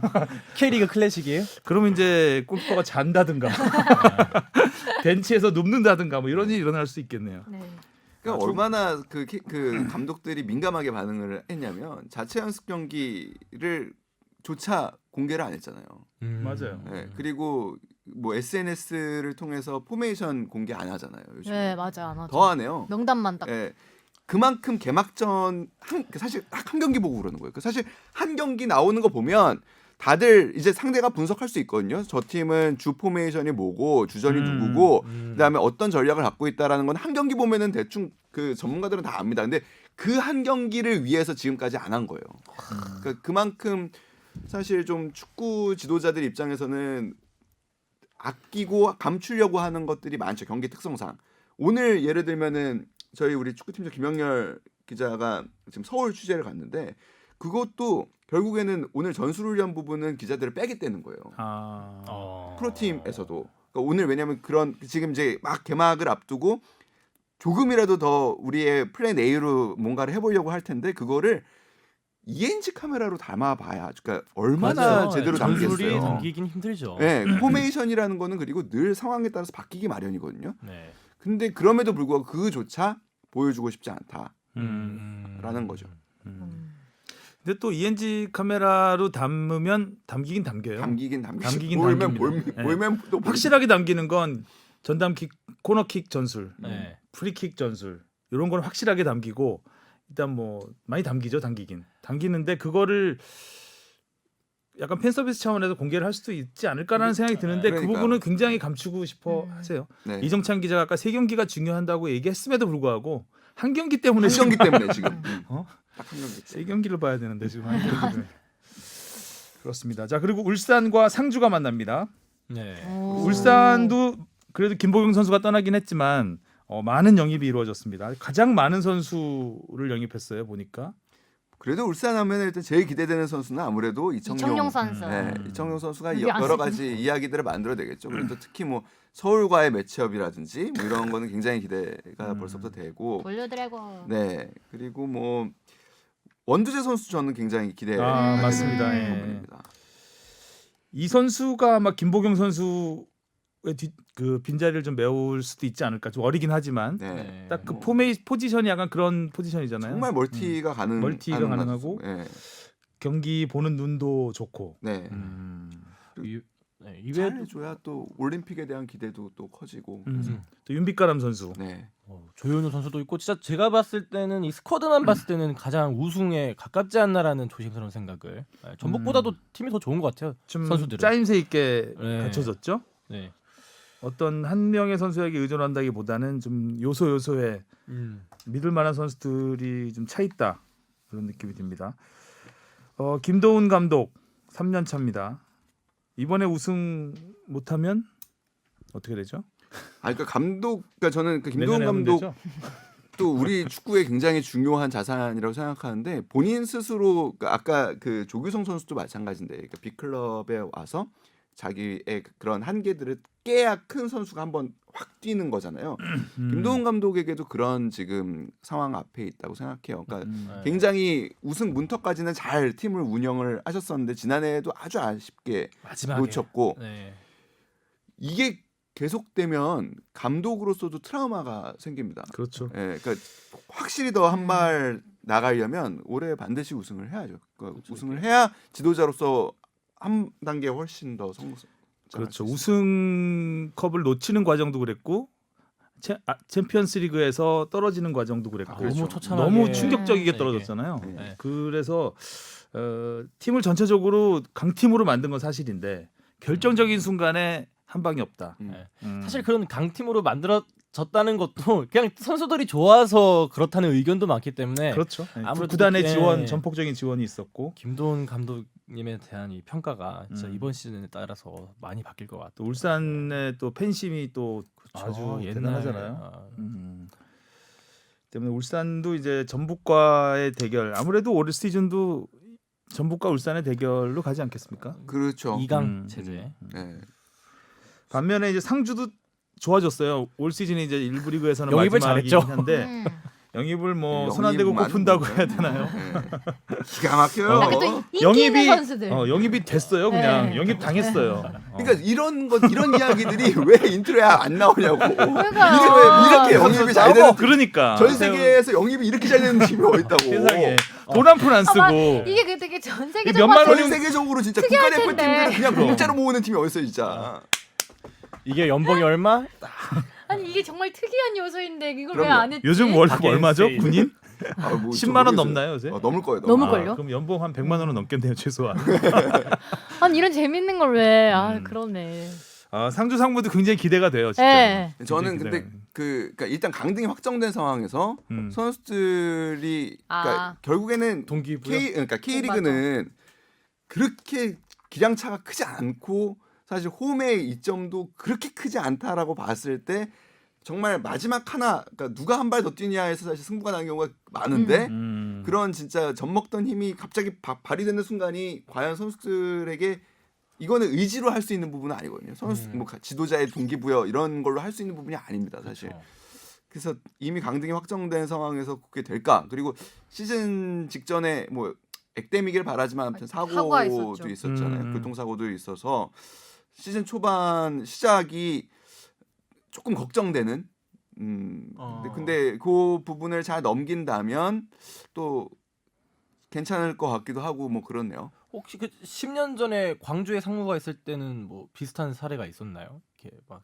K리그 클래식이에요? 그러면 이제 골키퍼가 잔다든가 벤치에서 눕는다든가 뭐 이런 일이 일어날 수 있겠네요. 되나? 네. 그러니까 얼마나 그 감독들이 민감하게 반응을 했냐면 자체 연습 경기를 조차 공개를 안 했잖아요. 맞아요. 네, 그리고 뭐 SNS를 통해서 포메이션 공개 안 하잖아요. 요즘. 네, 맞아 안 하죠. 더 하네요. 명단만 딱. 예. 그만큼 개막전 사실 딱 한 경기 보고 그러는 거예요. 사실 한 경기 나오는 거 보면 다들 이제 상대가 분석할 수 있거든요. 저 팀은 주 포메이션이 뭐고 주전이 누구고 그다음에 어떤 전략을 갖고 있다라는 건 한 경기 보면은 대충 그 전문가들은 다 압니다. 근데 그 한 경기를 위해서 지금까지 안 한 거예요. 그러니까 그만큼 사실 좀 축구 지도자들 입장에서는 아끼고 감추려고 하는 것들이 많죠. 경기 특성상. 오늘 예를 들면은 저희 우리 축구팀장 김영렬 기자가 지금 서울 취재를 갔는데 그것도 결국에는 오늘 전술훈련 부분은 기자들을 빼겠다는 거예요. 프로팀에서도. 그러니까 오늘 왜냐하면 그런 지금 이제 막 개막을 앞두고 조금이라도 더 우리의 플랜 A로 뭔가를 해보려고 할 텐데 그거를 ENG 카메라로 담아봐야 그러니까 얼마나 제대로 전술이 담겠어요. 담기긴 힘들죠. 네, 포메이션이라는 거는 그리고 늘 상황에 따라서 바뀌기 마련이거든요. 네. 근데 그럼에도 불구하고 그조차 보여주고 싶지 않다라는 거죠. 근데 또 ENG 카메라로 담으면 담기긴 담겨요. 담기긴 담기긴 몰면 담깁니다. 몰면 또 확실하게 담기는 건 전담킥, 코너킥 전술, 네. 프리킥 전술 이런 건 확실하게 담기고 일단 뭐 많이 담기죠. 담기는데 그거를 약간 팬 서비스 차원에서 공개를 할 수도 있지 않을까라는 생각이 드는데 그 그러니까요. 부분은 굉장히 감추고 싶어 하세요. 네. 이정찬 기자가 아까 세 경기가 중요한다고 얘기했음에도 불구하고 한 경기 때문에 한 경기 때문에 지금 어? 딱 한 경기. 세 경기를 봐야 되는데 지금 한 경기를 그렇습니다. 자 그리고 울산과 상주가 만납니다. 네. 울산도 그래도 김보경 선수가 떠나긴 했지만 많은 영입이 이루어졌습니다. 가장 많은 선수를 영입했어요 보니까. 그래도 울산 하면 일단 제일 기대되는 선수는 아무래도 이청용 선수. 네, 이청용 선수가 여기 안 여러 쓰고. 가지 이야기들을 만들어내겠죠. 그리고 특히 뭐 서울과의 매치업이라든지 뭐 이런 거는 굉장히 기대가 벌써부터 되고. 볼류 드래곤. 네, 그리고 뭐 원두재 선수 저는 굉장히 아, 맞습니다. 예. 부분입니다. 이 선수가 아마 김보경 선수의 그 빈자리를 좀 메울 수도 있지 않을까. 좀 어리긴 하지만 네. 딱 그 뭐 포지션이 약간 그런 포지션이잖아요. 정말 멀티가 멀티가 가능하고 네. 경기 보는 눈도 좋고. 네. 이외에도 잘해줘야 또 올림픽에 대한 기대도 또 커지고. 또 윤빛가람 선수. 네. 조현우 선수도 있고 진짜 제가 봤을 때는 이 스쿼드만 봤을 때는 가장 우승에 가깝지 않나라는 조심스러운 생각을 전북보다도 팀이 더 좋은 것 같아요. 좀 선수들은. 짜임새 있게 네. 갖춰졌죠. 네. 어떤 한 명의 선수에게 의존한다기보다는 좀 요소요소에 믿을 만한 선수들이 좀 차 있다 그런 느낌이 듭니다. 김도훈 감독 3년 차입니다. 이번에 우승 못하면 어떻게 되죠? 그러니까 그러니까 저는 그 김도훈 내년에 하면 감독 되죠? 또 우리 축구에 굉장히 중요한 자산이라고 생각하는데 본인 스스로 그러니까 아까 그 조규성 선수도 마찬가지인데 그러니까 빅클럽에 와서 자기의 그런 한계들을 깨야 큰 선수가 한번 확 뛰는 거잖아요. 김도훈 감독에게도 그런 지금 상황 앞에 있다고 생각해요. 그러니까 굉장히 우승 문턱까지는 잘 팀을 운영을 하셨었는데 지난해에도 아주 아쉽게 마지막에 놓쳤고 네. 이게 계속되면 감독으로서도 트라우마가 생깁니다. 그렇죠. 예, 그러니까 확실히 더 한 발 나가려면 올해 반드시 우승을 해야죠. 그러니까 우승을 해야 지도자로서 한 단계 훨씬 더 성공. 그렇죠. 우승컵을 놓치는 과정도 그랬고 챔피언스리그에서 떨어지는 과정도 그랬고 그렇죠. 너무 처참하게 너무 충격적이게 네. 떨어졌잖아요. 네. 그래서 팀을 전체적으로 강팀으로 만든 건 사실인데 결정적인 순간에 한 방이 없다. 네. 사실 그런 강팀으로 만들어졌다는 것도 그냥 선수들이 좋아서 그렇다는 의견도 많기 때문에 그렇죠. 아무래도 구단의 그렇게- 지원, 전폭적인 지원이 있었고 김도훈 감독님에 대한 이 평가가 진짜 음. 이번 시즌에 따라서 많이 바뀔 것 같아요. 또 울산의 또 팬심이 또 아주 대단하잖아요. 때문에 울산도 이제 전북과의 대결 아무래도 올 시즌도 전북과 울산의 대결로 가지 않겠습니까? 그렇죠. 2강 체제. 네. 반면에 이제 상주도 좋아졌어요. 올 시즌이 이제 일부 리그에서는 영입을 마지막이긴 잘했죠. 한데 영입을 뭐 손 안 영입만 대고 꼽힌다고 뭐, 해야 되나요? 네. 기가 막혀요. 약간 또 인기 있는 선수들. 영입이 됐어요. 그냥 네. 영입 당했어요. 그러니까 이런 이야기들이 왜 인트로에 안 나오냐고. 그러니까. 이렇게 영입이 잘 되는 그러니까 전 세계에서 영입이 이렇게 잘 되는 팀이 어디 있다고. 세상에 돈 한 푼 안 쓰고 이게 그 되게 전 이 세계적으로 몇만 전 원이면- 세계적으로 진짜 특이할 국가대표팀들은 텐데. 그냥 그럼. 공짜로 모으는 팀이 어디 있어 진짜. 이게 연봉이 얼마? 아니 이게 정말 특이한 요소인데 이걸 왜 그럼요. 안 했지? 요즘 월급 아겐 얼마죠? 세일. 군인? 뭐 10만 원 모르겠어요. 넘나요 요새? 넘을 거예요. 넘을 아, 걸요? 그럼 연봉 한 100만 원은 넘겠네요 최소한. 아니 이런 재밌는 걸 왜? 아 음. 그러네. 상주 상무도 굉장히 기대가 돼요 진짜. 네. 저는 굉장히 근데 그러니까 일단 강등이 확정된 상황에서 음. 선수들이 그러니까 아. 결국에는 동기부여. 그러니까 K리그는 그렇게 기량차가 크지 않고 사실 홈의 이점도 그렇게 크지 않다라고 봤을 때 정말 마지막 하나 그러니까 누가 한 발 더 뛰냐에서 사실 승부가 나는 경우가 많은데 그런 진짜 젖먹던 힘이 갑자기 발휘되는 순간이 과연 선수들에게 이거는 의지로 할 수 있는 부분은 아니거든요. 선수 뭐 지도자의 동기부여 이런 걸로 할 수 있는 부분이 아닙니다, 사실. 그렇죠. 그래서 이미 강등이 확정된 상황에서 그게 될까? 그리고 시즌 직전에 뭐 액땜이길 바라지만 아무튼 사고가 사고도 있었죠. 있었잖아요. 교통사고도 있어서 시즌 초반 시작이 조금 걱정되는. 근데 그 부분을 잘 넘긴다면 또 괜찮을 것 같기도 하고 뭐 그렇네요. 혹시 그 10년 전에 광주에 상무가 있을 때는 뭐 비슷한 사례가 있었나요? 이렇게 막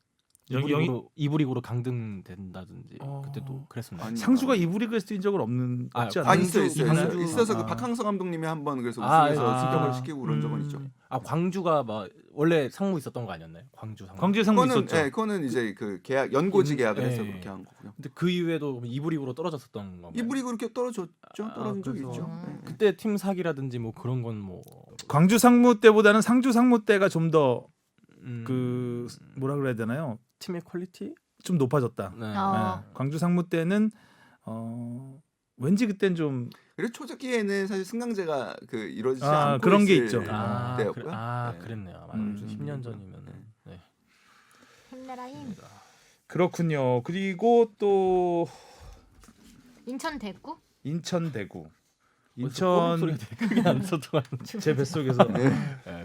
이브리그로 강등된다든지 그때도 그랬었나요? 아니, 상주가 이브리그에서 뛴 적은 없지 않나요? 있어서 그 아. 박항서 감독님이 한번 그래서 아, 우승해서 아. 승격을 시키고 그런 적은 있죠. 광주가 막 원래 상무 있었던 거 아니었나요? 광주 상무. 광주에 상무 그거는 있었죠. 예, 그거는 이제 그 계약 연고지 계약을 해서 예. 그렇게 한 거고요. 근데 그 이후에도 이브리그로 떨어졌었던 건가요? 이브리그 그렇게 떨어졌죠. 떨어진 적이 그래서 있죠. 예. 그때 팀 사기라든지 뭐 그런 건 뭐 광주 상무 때보다는 상주 상무 때가 좀 더 그 음, 뭐라 그래야 되나요? 팀의 퀄리티? 좀 높아졌다. 네. 어. 네. 광주 상무 때는 왠지 그땐 좀 그리고 초기에는 사실 승강제가 그 이루어지지 아, 않고 그런 게 있을 있죠. 때였고요. 네. 그랬네요. 음. 10년 전이면은. 네. 힘내라 힘. 그렇군요. 그리고 또 인천 대구? 인천 대구. 인천 인천 소리가 되게 크게 나면서 제 뱃속에서 네,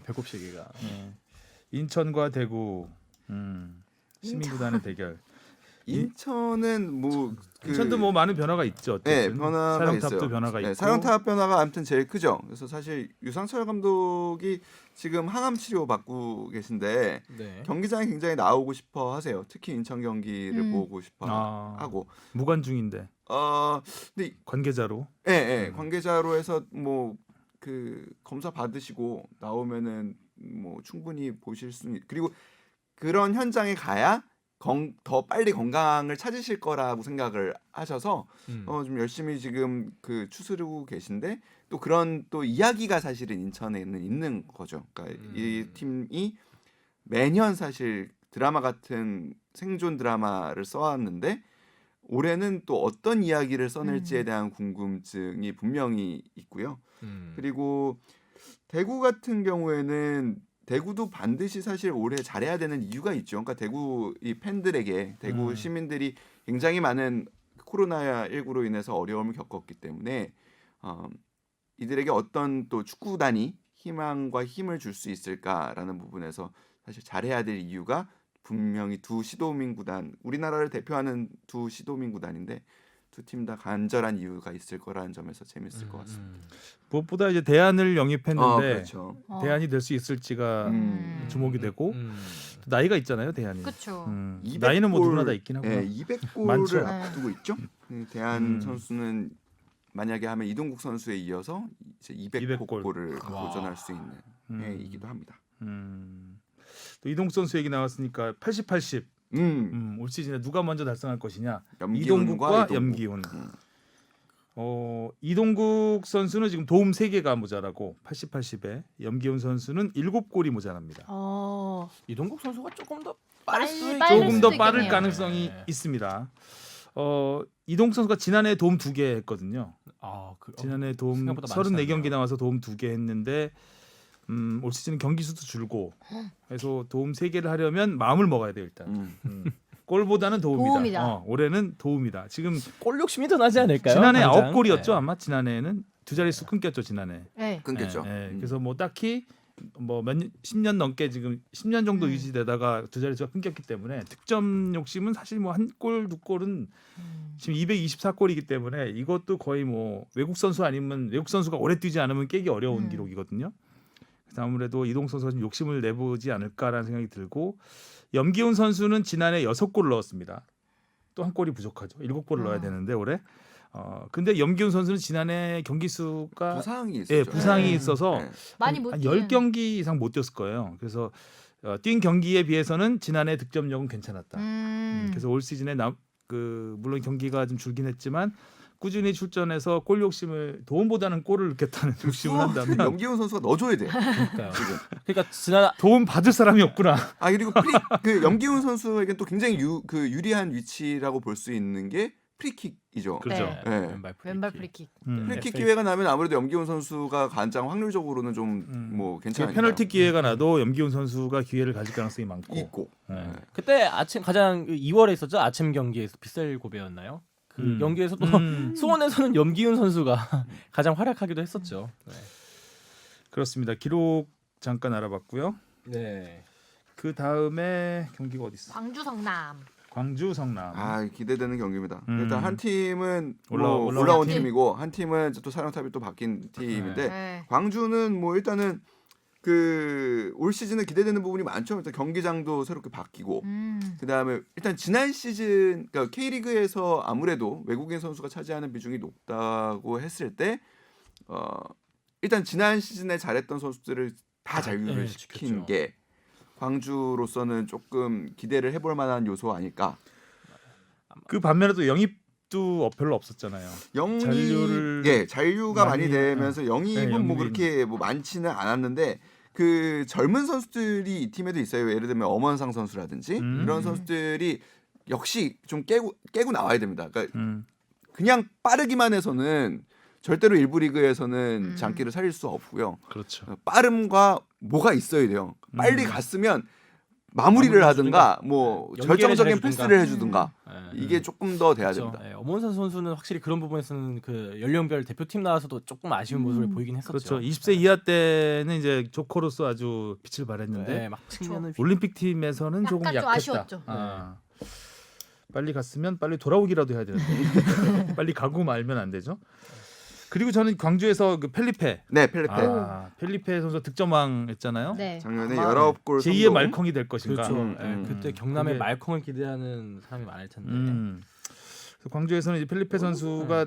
배꼽 시계가. 인천과 대구 시민구단의 대결. 인천은 뭐 그, 인천도 뭐 많은 변화가 있죠. 네, 어쨌든. 변화가 사령탑도 있어요. 변화가 네, 있고. 사령탑 변화가 아무튼 제일 크죠. 그래서 사실 유상철 감독이 지금 항암 치료 받고 계신데 네. 경기장에 굉장히 나오고 싶어 하세요. 특히 인천 경기를 보고 싶어 아. 하고. 무관중인데 근데 관계자로. 관계자로 해서 뭐 그 검사 받으시고 나오면은 뭐 충분히 보실 수 그리고 그런 현장에 가야 더 빨리 건강을 찾으실 거라고 생각을 하셔서 좀 열심히 지금 그 추스르고 계신데 또 그런 또 이야기가 사실은 인천에는 있는 거죠. 그러니까 이 팀이 매년 사실 드라마 같은 생존 드라마를 써왔는데 올해는 또 어떤 이야기를 써낼지에 대한 궁금증이 분명히 있고요. 그리고 대구 같은 경우에는 대구도 반드시 사실 올해 잘해야 되는 이유가 있죠. 그러니까 대구 이 팬들에게 대구 시민들이 굉장히 많은 코로나19로 인해서 어려움을 겪었기 때문에 이들에게 어떤 또 축구단이 희망과 힘을 줄 수 있을까라는 부분에서 사실 잘해야 될 이유가 분명히 두 시도민 구단, 우리나라를 대표하는 두 시도민 구단인데 두 팀 다 간절한 이유가 있을 거라는 점에서 재밌을 것 같습니다. 무엇보다 이제 대안을 영입했는데 그렇죠. 대안이 될 수 있을지가 주목이 되고 나이가 있잖아요, 대안이. 그렇죠. 200 나이는 뭐 골, 누구나 다 있긴 하고요. 200골을 많죠. 앞두고 있죠. 대한 선수는 만약에 하면 이동국 선수에 이어서 이제 200골을 도전할 수 있는 이기도 합니다. 또 이동국 선수 얘기 나왔으니까 80-80. 올 시즌에 누가 먼저 달성할 것이냐? 이동국과 염기훈. 이동국 선수는 지금 도움 3개가 모자라고 80-80에 염기훈 선수는 7골이 모자랍니다. 이동국 선수가 조금 더 빠를 조금 더 수도 빠를 있겠네요. 가능성이 있습니다. 이동국 선수가 지난해 도움 2개 했거든요. 지난해 도움 생각보다 많지 34경기 나와서 도움 2개 했는데 올 시즌은 경기 수도 줄고 그래서 도움 3개를 하려면 마음을 먹어야 돼요 일단. 골보다는 도움이다. 올해는 도움이다. 지금 골 욕심이 더 나지 않을까요? 지난해 당장? 9골이었죠 아마. 지난해에는 두 자릿수 끊겼죠 지난해. 네. 끊겼죠. 그래서 뭐 딱히 뭐 10년 넘게 지금 10년 정도 유지되다가 두 자릿수가 끊겼기 때문에 득점 욕심은 사실 뭐 한 골 두 골은 지금 224골이기 때문에 이것도 거의 뭐 외국 선수 아니면 외국 선수가 오래 뛰지 않으면 깨기 어려운 기록이거든요. 그래서 아무래도 이동 선수가 좀 욕심을 내보지 않을까라는 생각이 들고 염기훈 선수는 지난해 6골을 넣었습니다. 또 한 골이 부족하죠. 7골을 넣어야 되는데 올해. 근데 염기훈 선수는 지난해 경기 수가 부상이 있었죠. 부상이 있어서 많이 못 한 뛰는. 10경기 이상 못 뛰었을 거예요. 그래서 뛴 경기에 비해서는 지난해 득점력은 괜찮았다. 그래서 올 시즌에 물론 경기가 좀 줄긴 했지만 꾸준히 출전해서 골 욕심을 도움보다는 골을 넣겠다는 욕심을 한다면 염기훈 선수가 넣어줘야 돼. 그러니까요. 그러니까 지난 도움 받을 사람이 없구나. 그리고 그 염기훈 선수에겐 또 굉장히 유리한 위치라고 볼 수 있는 게 프리킥이죠. 그렇죠. 네. 왼발 프리킥. 프리킥 기회가 나면 아무래도 염기훈 선수가 가장 확률적으로는 좀 뭐 괜찮아요. 페널티 기회가 나도 염기훈 선수가 기회를 가질 가능성이 많고. 있고. 그때 가장 2월에 있었죠. 아침 경기에서 빗셀 고베였나요? 그 경기에서 또 수원에서는 염기훈 선수가 가장 활약하기도 했었죠. 그렇습니다. 기록 잠깐 알아봤고요. 네. 그 다음에 경기가 어디 있어? 광주 성남. 광주 성남. 아 기대되는 경기입니다. 음. 일단 한 팀은 올라온 올라온 팀. 팀이고 한 팀은 또 사령탑이 또 바뀐 팀인데 네. 광주는 뭐 일단은 그 올 시즌에 기대되는 부분이 많죠. 일단 경기장도 새롭게 바뀌고 그다음에 일단 지난 시즌 그러니까 K리그에서 아무래도 외국인 선수가 차지하는 비중이 높다고 했을 때 일단 지난 시즌에 잘했던 선수들을 다 잔류를 네, 시킨 지켰죠. 게 광주로서는 조금 기대를 해볼 만한 요소 아닐까. 그 반면에 또 영입도 별로 없었잖아요. 잔류가 많이 많이, 되면서 영입은 네, 뭐 영입이 그렇게 뭐 많지는 않았는데 그 젊은 선수들이 이 팀에도 있어요. 예를 들면 엄원상 선수라든지 이런 선수들이 역시 좀 깨고 나와야 됩니다. 그러니까 그냥 빠르기만 해서는 절대로 일부 리그에서는 장기를 살릴 수 없고요. 그렇죠. 빠름과 뭐가 있어야 돼요. 빨리 갔으면 마무리를 마무리를 하든가 뭐 연계를 결정적인 해주든가. 패스를 해주든가 네. 이게 조금 더 돼야 그렇죠. 됩니다. 엄원산 선수는 확실히 그런 부분에서는 그 연령별 대표팀 나와서도 조금 아쉬운 모습을 보이긴 했었죠. 그렇죠. 20세 이하 때는 이제 조커로서 아주 빛을 발했는데 네, 막 측면을 올림픽 팀에서는 조금 약간 좀 약했다. 아쉬웠죠. 아. 빨리 갔으면 빨리 돌아오기라도 해야 되는데 빨리 가고 말면 안 되죠. 그리고 저는 광주에서 그 펠리페, 네, 펠리페 펠리페 선수 득점왕 했잖아요. 네. 작년에 아마 19골 제2의 성공. 말컹이 될 것인가. 그렇죠. 음. 그때 경남의 그게- 말컹을 기대하는 사람이 많을 텐데. 그래서 광주에서는 이제 펠리페 선수가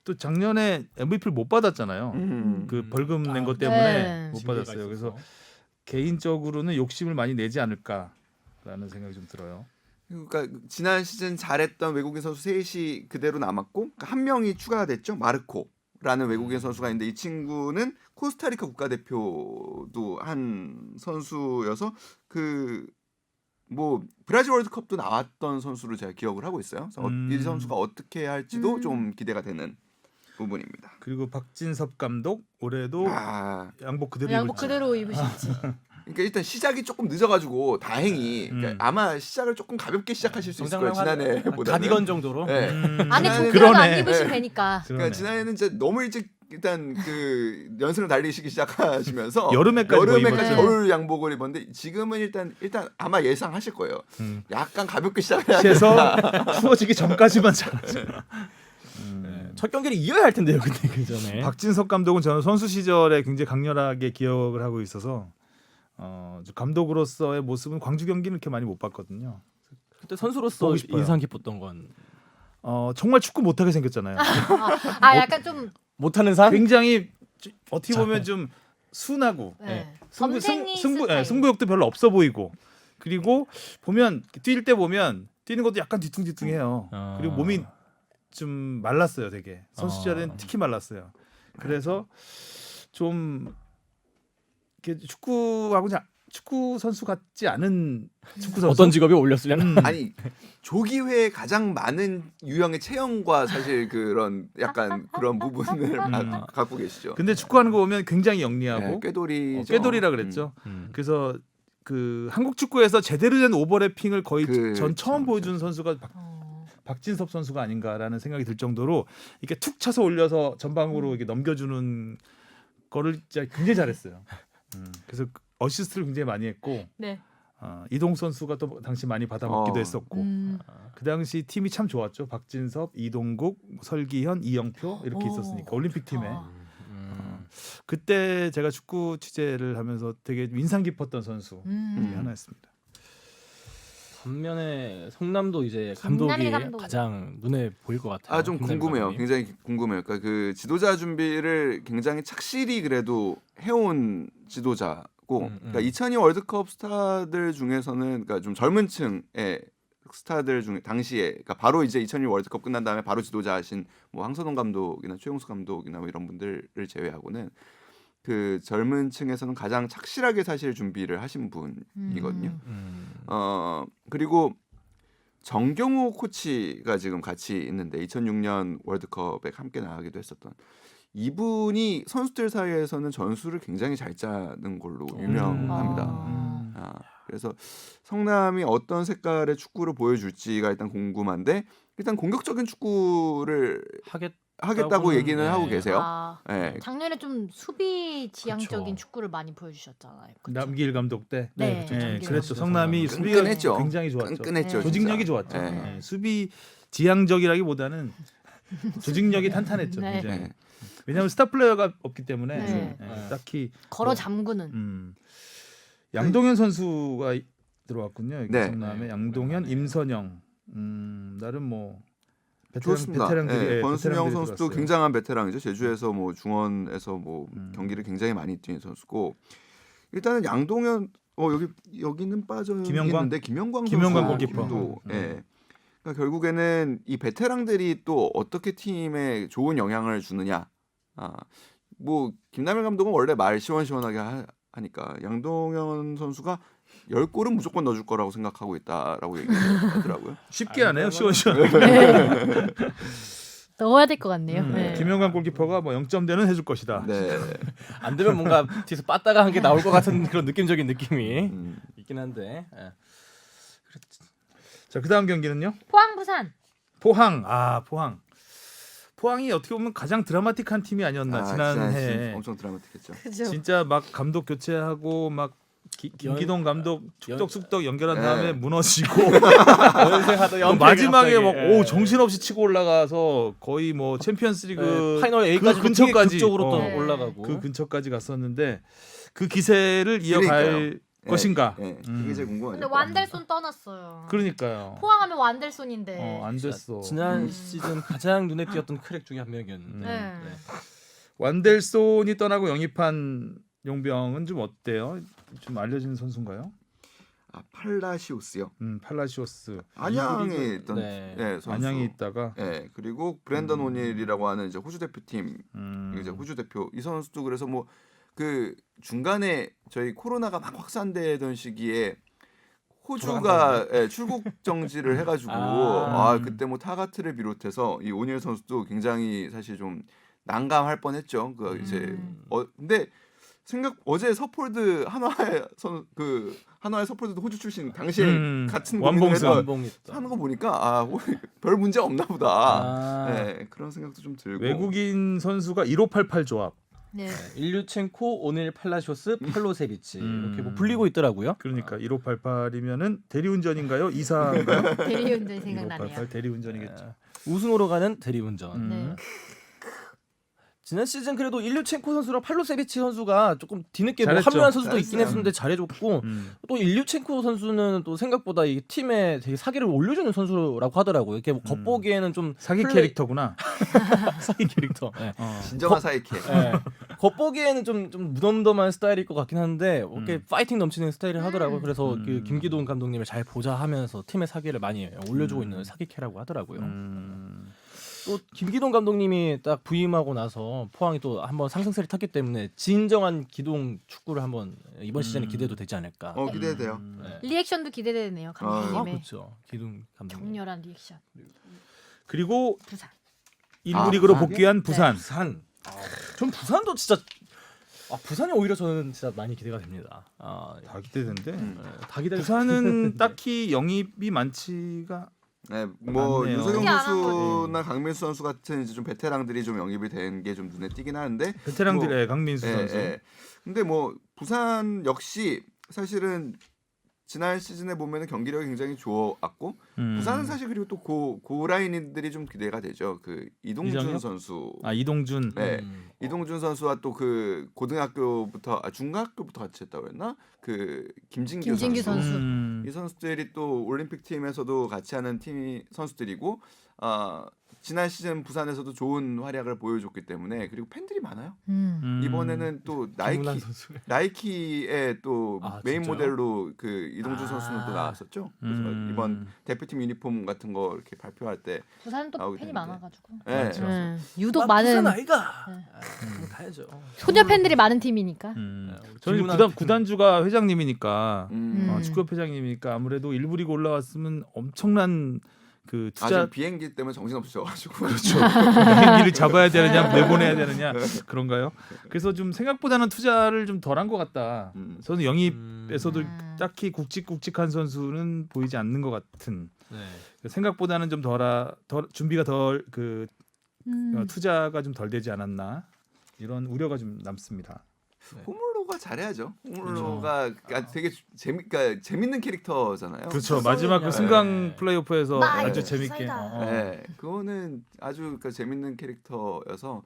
또 작년에 MVP를 못 받았잖아요. 그 벌금 낸 것 때문에 네. 못 징계가 받았어요. 있어서. 그래서 개인적으로는 욕심을 많이 내지 않을까라는 생각이 좀 들어요. 그러니까 지난 시즌 잘했던 외국인 선수 셋이 그대로 남았고 그러니까 한 명이 추가됐죠. 마르코라는 외국인 선수가 있는데 이 친구는 코스타리카 국가대표도 한 선수여서 그 뭐 브라질 월드컵도 나왔던 선수로 제가 기억을 하고 있어요. 그래서 이 선수가 어떻게 할지도 좀 기대가 되는 부분입니다. 그리고 박진섭 감독 올해도 아, 양복 그대로 양복 입을지. 그대로 입으실지. 그러니까 일단 시작이 조금 늦어가지고 다행히 그러니까 아마 시작을 조금 가볍게 시작하실 수 있을 거예요. 지난해보다는. 가디건 정도로. 네. 안에 지난해는- 동그라도 안 그러네. 입으시면 네. 되니까. 그러니까 지난해는 이제 너무 일찍 일단 그 연습을 달리시기 시작하시면서 여름에까지 뭐 여름에까지 입었죠. 겨울 양복을 입었는데 지금은 일단 아마 예상하실 거예요. 약간 가볍게 시작해야 해서 추워지기 전까지만 잘하죠. 네. 첫 경기를 이어야 할 텐데요, 근데 그 전에. 박진석 감독은 저는 선수 시절에 굉장히 강렬하게 기억을 하고 있어서 감독으로서의 모습은 광주 경기는 이렇게 많이 못 봤거든요. 그때 선수로서 보고 싶어요. 인상 깊었던 건 정말 축구 못하게 생겼잖아요. 약간 좀 못하는 산. 굉장히 어떻게 보면 좀 순하고 네. 승부, 스타일. 승부욕도 별로 없어 보이고 그리고 보면 뛸 때 보면 뛰는 것도 약간 뒤뚱뒤뚱해요. 그리고 몸이 좀 말랐어요, 되게. 선수 시절에는 특히 말랐어요. 그래서 좀 이렇게 축구 선수 같지 않은 축구 선수. 어떤 직업이 어울렸으려나? 아니 조기회에 가장 많은 유형의 체형과 사실 그런 약간 그런 부분을 갖고 계시죠. 근데 축구하는 거 보면 굉장히 영리하고 네, 꾀돌이죠. 꾀돌이라 그랬죠. 그래서 그 한국 축구에서 제대로 된 오버래핑을 거의 전 처음 보여준 선수가 박진섭 선수가 아닌가라는 생각이 들 정도로 이렇게 툭 쳐서 올려서 전방으로 이렇게 넘겨주는 거를 진짜 굉장히 잘했어요. 그래서 어시스트를 굉장히 많이 했고 네. 이동 선수가 또 당시 많이 받아먹기도 했었고 그 당시 팀이 참 좋았죠. 박진섭, 이동국, 설기현, 이영표 이렇게 있었으니까 올림픽 팀에 그때 제가 축구 취재를 하면서 되게 인상 깊었던 선수 중에 하나였습니다. 반면에 성남도 이제 김남일 감독이 감독. 가장 눈에 보일 것 같아요. 아 좀 김남일 궁금해요. 감독이. 굉장히 궁금해요. 그러니까 그 지도자 준비를 굉장히 착실히 그래도 해온 지도자고, 그러니까 2002 월드컵 스타들 중에서는 그러니까 좀 젊은 층의 스타들 중에 당시에 그러니까 바로 이제 2002 월드컵 끝난 다음에 바로 지도자하신 뭐 황선홍 감독이나 최용수 감독이나 뭐 이런 분들을 제외하고는 그 젊은 층에서는 가장 착실하게 사실 준비를 하신 분이거든요. 그리고 정경호 코치가 지금 같이 있는데 2006년 월드컵에 함께 나가기도 했었던 이분이 선수들 사이에서는 전술을 굉장히 잘 짜는 걸로 유명합니다. 그래서 성남이 어떤 색깔의 축구를 보여줄지가 일단 궁금한데 일단 공격적인 축구를 하겠다고 얘기는 하고 계세요. 아, 예. 작년에 좀 수비 지향적인 그쵸. 축구를 많이 보여주셨잖아요. 그쵸? 남길 감독 때. 네, 그쵸. 남길 그랬죠. 감독. 성남이 끈끈했죠. 수비가 굉장히 좋았죠. 끈끈했죠. 네. 조직력이 진짜. 좋았죠. 예. 네, 수비 지향적이라기보다는 조직력이 탄탄했죠. 네. 굉장히. 네. 왜냐하면 스타 플레이어가 없기 때문에 네. 딱히 걸어 뭐, 잠그는. 양동현 선수가 들어왔군요. 여기 네. 성남에 네. 양동현, 오랜만에. 임선영. 나름 뭐 좋습니다. 베테랑들이 예, 권순영 베테랑들이 선수도 들어왔어요. 굉장한 베테랑이죠. 제주에서 뭐 중원에서 뭐 경기를 음. 굉장히 많이 뛴 선수고 일단은 양동현 여기는 빠져 김영광? 있는데 김영광 김영광 선수 골키퍼. 도 예. 그러니까 결국에는 이 베테랑들이 또 어떻게 팀에 좋은 영향을 주느냐. 뭐 김남일 감독은 원래 말 시원시원하게 하니까 양동현 선수가 10골은 무조건 넣어줄 거라고 생각하고 있다라고 얘기하더라고요. 쉽게 하네요. 아니, 시원시원. 넣어야 될 것 같네요. 네. 김영관 골키퍼가 뭐 0점대는 해줄 것이다. 네. 안 되면 뭔가 뒤에서 빠따가 한 게 나올 것 같은 그런 느낌적인 느낌이 음. 있긴 한데. 예. 자, 그다음 경기는요. 포항 부산. 포항. 포항이 어떻게 보면 가장 드라마틱한 팀이 아니었나 지난해. 진짜 엄청 드라마틱했죠. 그죠. 진짜 막 감독 교체하고 막 김기동 감독 축덕숙덕 연결한 다음에 네. 무너지고 연승하다 또 마지막에 막 정신없이 치고 올라가서 거의 뭐 챔피언스리그 파이널 A까지 그 근처까지 극적으로 또 네. 올라가고. 그 근처까지 갔었는데 그 기세를 이어갈 그러니까요. 것인가? 예, 그게 제일 궁금하죠. 근데 완델손 떠났어요. 그러니까요. 포항하면 완델손인데. 안 됐어. 지난 시즌 가장 눈에 띄었던 크랙 중에 한 명이었는데. 네. 완델손이 떠나고 영입한 용병은 좀 어때요? 좀 알려진 선수인가요? 팔라시오스요. 팔라시오스. 안양에 있던 네. 선수. 안양에 있다가 예, 그리고 브랜던 오닐이라고 하는 이제 호주 대표팀 이제 호주 대표 이 선수도 그래서 뭐 그 중간에 저희 코로나가 막 확산되던 시기에 호주가 출국 정지를 해가지고 그때 뭐 타가트를 비롯해서 이 오닐 선수도 굉장히 사실 좀 난감할 뻔했죠. 그 이제 근데 어제 서폴드 한화의 서폴드도 호주 출신 당시에 같은 완봉승. 하는 거 보니까 별 문제 없나 보다. 네, 그런 생각도 좀 들고. 외국인 선수가 1588 조합. 네. 일류첸코, 오닐 팔라시오스, 팔로세비치 이렇게 뭐 불리고 있더라고요. 그러니까 1588이면은 대리운전인가요? 이사인가요? 대리운전 생각나네요. 1588 대리운전이겠죠. 우승으로 가는 대리운전. 네. 지난 시즌 그래도 일류첸코 선수랑 팔로세비치 선수가 조금 뒤늦게 뭐 잘했죠. 합류한 선수도 있긴 잘했어요. 했었는데 잘해줬고 또 일류첸코 선수는 또 생각보다 이 팀에 되게 사기를 올려주는 선수라고 하더라고요. 이렇게 뭐 겉보기에는 좀 사기 플레이- 캐릭터구나. 사기 캐릭터. 네. 진정한 사이케. 네. 겉보기에는 좀 무덤덤한 스타일일 것 같긴 한데 이렇게 파이팅 넘치는 스타일을 하더라고요. 그래서 그 김기동 감독님을 잘 보자 하면서 팀의 사기를 많이 올려주고 있는 사기캐라고 하더라고요. 또 김기동 감독님이 딱 부임하고 나서 포항이 또 한번 상승세를 탔기 때문에 진정한 기동 축구를 한번 이번 시즌에 기대도 되지 않을까. 기대돼요. 네. 리액션도 기대되네요. 감독님의 그렇죠. 기동 감독님. 격렬한 리액션. 그리고 부산. 1부 리그로 부산이요? 복귀한 부산. 부산. 전 부산도 진짜 부산이 오히려 저는 진짜 많이 기대가 됩니다. 다 기대되는데 다 기대. 부산은 딱히 영입이 많지가 네, 뭐 맞네요. 유석영 크게 안한 선수나 강민수 선수 같은 이제 좀 베테랑들이 좀 영입이 된 게 좀 눈에 띄긴 하는데 베테랑들의 강민수 예, 선수. 예. 근데 뭐 부산 역시 사실은 지난 시즌에 보면은 경기력이 굉장히 좋았고 부산은 사실 그리고 또 고라인들이 좀 기대가 되죠. 그 이동준 이정엽? 선수. 이동준. 네. 이동준 선수와 또 그 고등학교부터 중학교부터 같이 했다고 했나? 그 김진규 선수. 이 선수들이 또 올림픽 팀에서도 같이 하는 팀 선수들이고 지난 시즌 부산에서도 좋은 활약을 보여줬기 때문에 그리고 팬들이 많아요. 이번에는 또 나이키의 또 메인 진짜요? 모델로 그 이동준 선수는 또 나왔었죠. 그래서 이번 대표팀 유니폼 같은 거 이렇게 발표할 때 부산은 또 나오게 팬이 되는데. 많아가지고. 네. 맞죠. 유독 많은 아이가. 네. 가야죠. 소녀 팬들이 많은 팀이니까. 저는 구단주가 회장님이니까 축구협 회장님이니까 아무래도 일부 리그 올라왔으면 엄청난 그 투자 지금 비행기 때문에 정신없으셔가지고 그렇죠. 비행기를 잡아야 되느냐 내보내야 되느냐 그런가요? 그래서 좀 생각보다는 투자를 좀 덜한 것 같다. 저는 영입에서도 딱히 굵직굵직한 선수는 보이지 않는 것 같은. 네. 생각보다는 좀 준비가 덜 투자가 좀 덜 되지 않았나 이런 우려가 좀 남습니다. 호물로가 잘해야죠. 호물로가 되게 재밌는 캐릭터잖아요. 그렇죠. 마지막 그 승강 플레이오프에서 막 아주 이렇게 재밌게. 사이다. 네, 그거는 아주 재밌는 캐릭터여서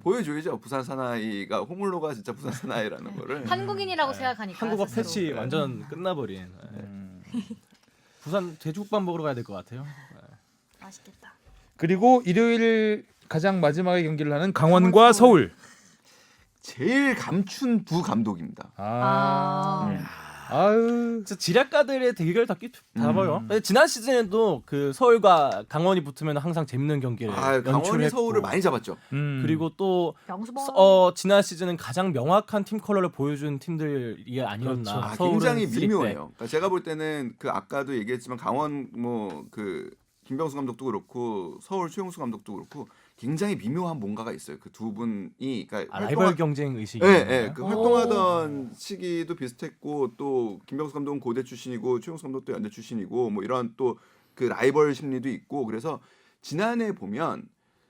보여줘야죠. 부산 사나이가 호물로가 진짜 부산 사나이라는 거를. 한국인이라고 생각하니까 한국어 스스로. 패치 완전 끝나버린. 부산 돼지국밥 먹으러 가야 될 것 같아요. 맛있겠다. 그리고 일요일 가장 마지막에 경기를 하는 강원과 서울. 제일 감춘 부 감독입니다. 아유. 진짜 지략가들의 대결 다 봐요. 음. 근데 지난 시즌에도 그 서울과 강원이 붙으면 항상 재밌는 경기를 강원이 연출했고 서울을 많이 잡았죠. 그리고 또 명수범. 지난 시즌은 가장 명확한 팀 컬러를 보여준 팀들이 아니었나. 그렇죠. 서울은 굉장히 3백. 미묘해요. 그러니까 제가 볼 때는 그 아까도 얘기했지만 강원 김병수 감독도 그렇고 서울 최용수 감독도 그렇고 굉장히 미묘한 뭔가가 있어요. 그 두 분이 그러니까 라이벌 경쟁 의식이. 그 활동하던 시기도 비슷했고 또 김병수 감독은 고대 출신이고 최용수 감독도 연대 출신이고 뭐 이런 또 그 라이벌 심리도 있고 그래서 지난해 보면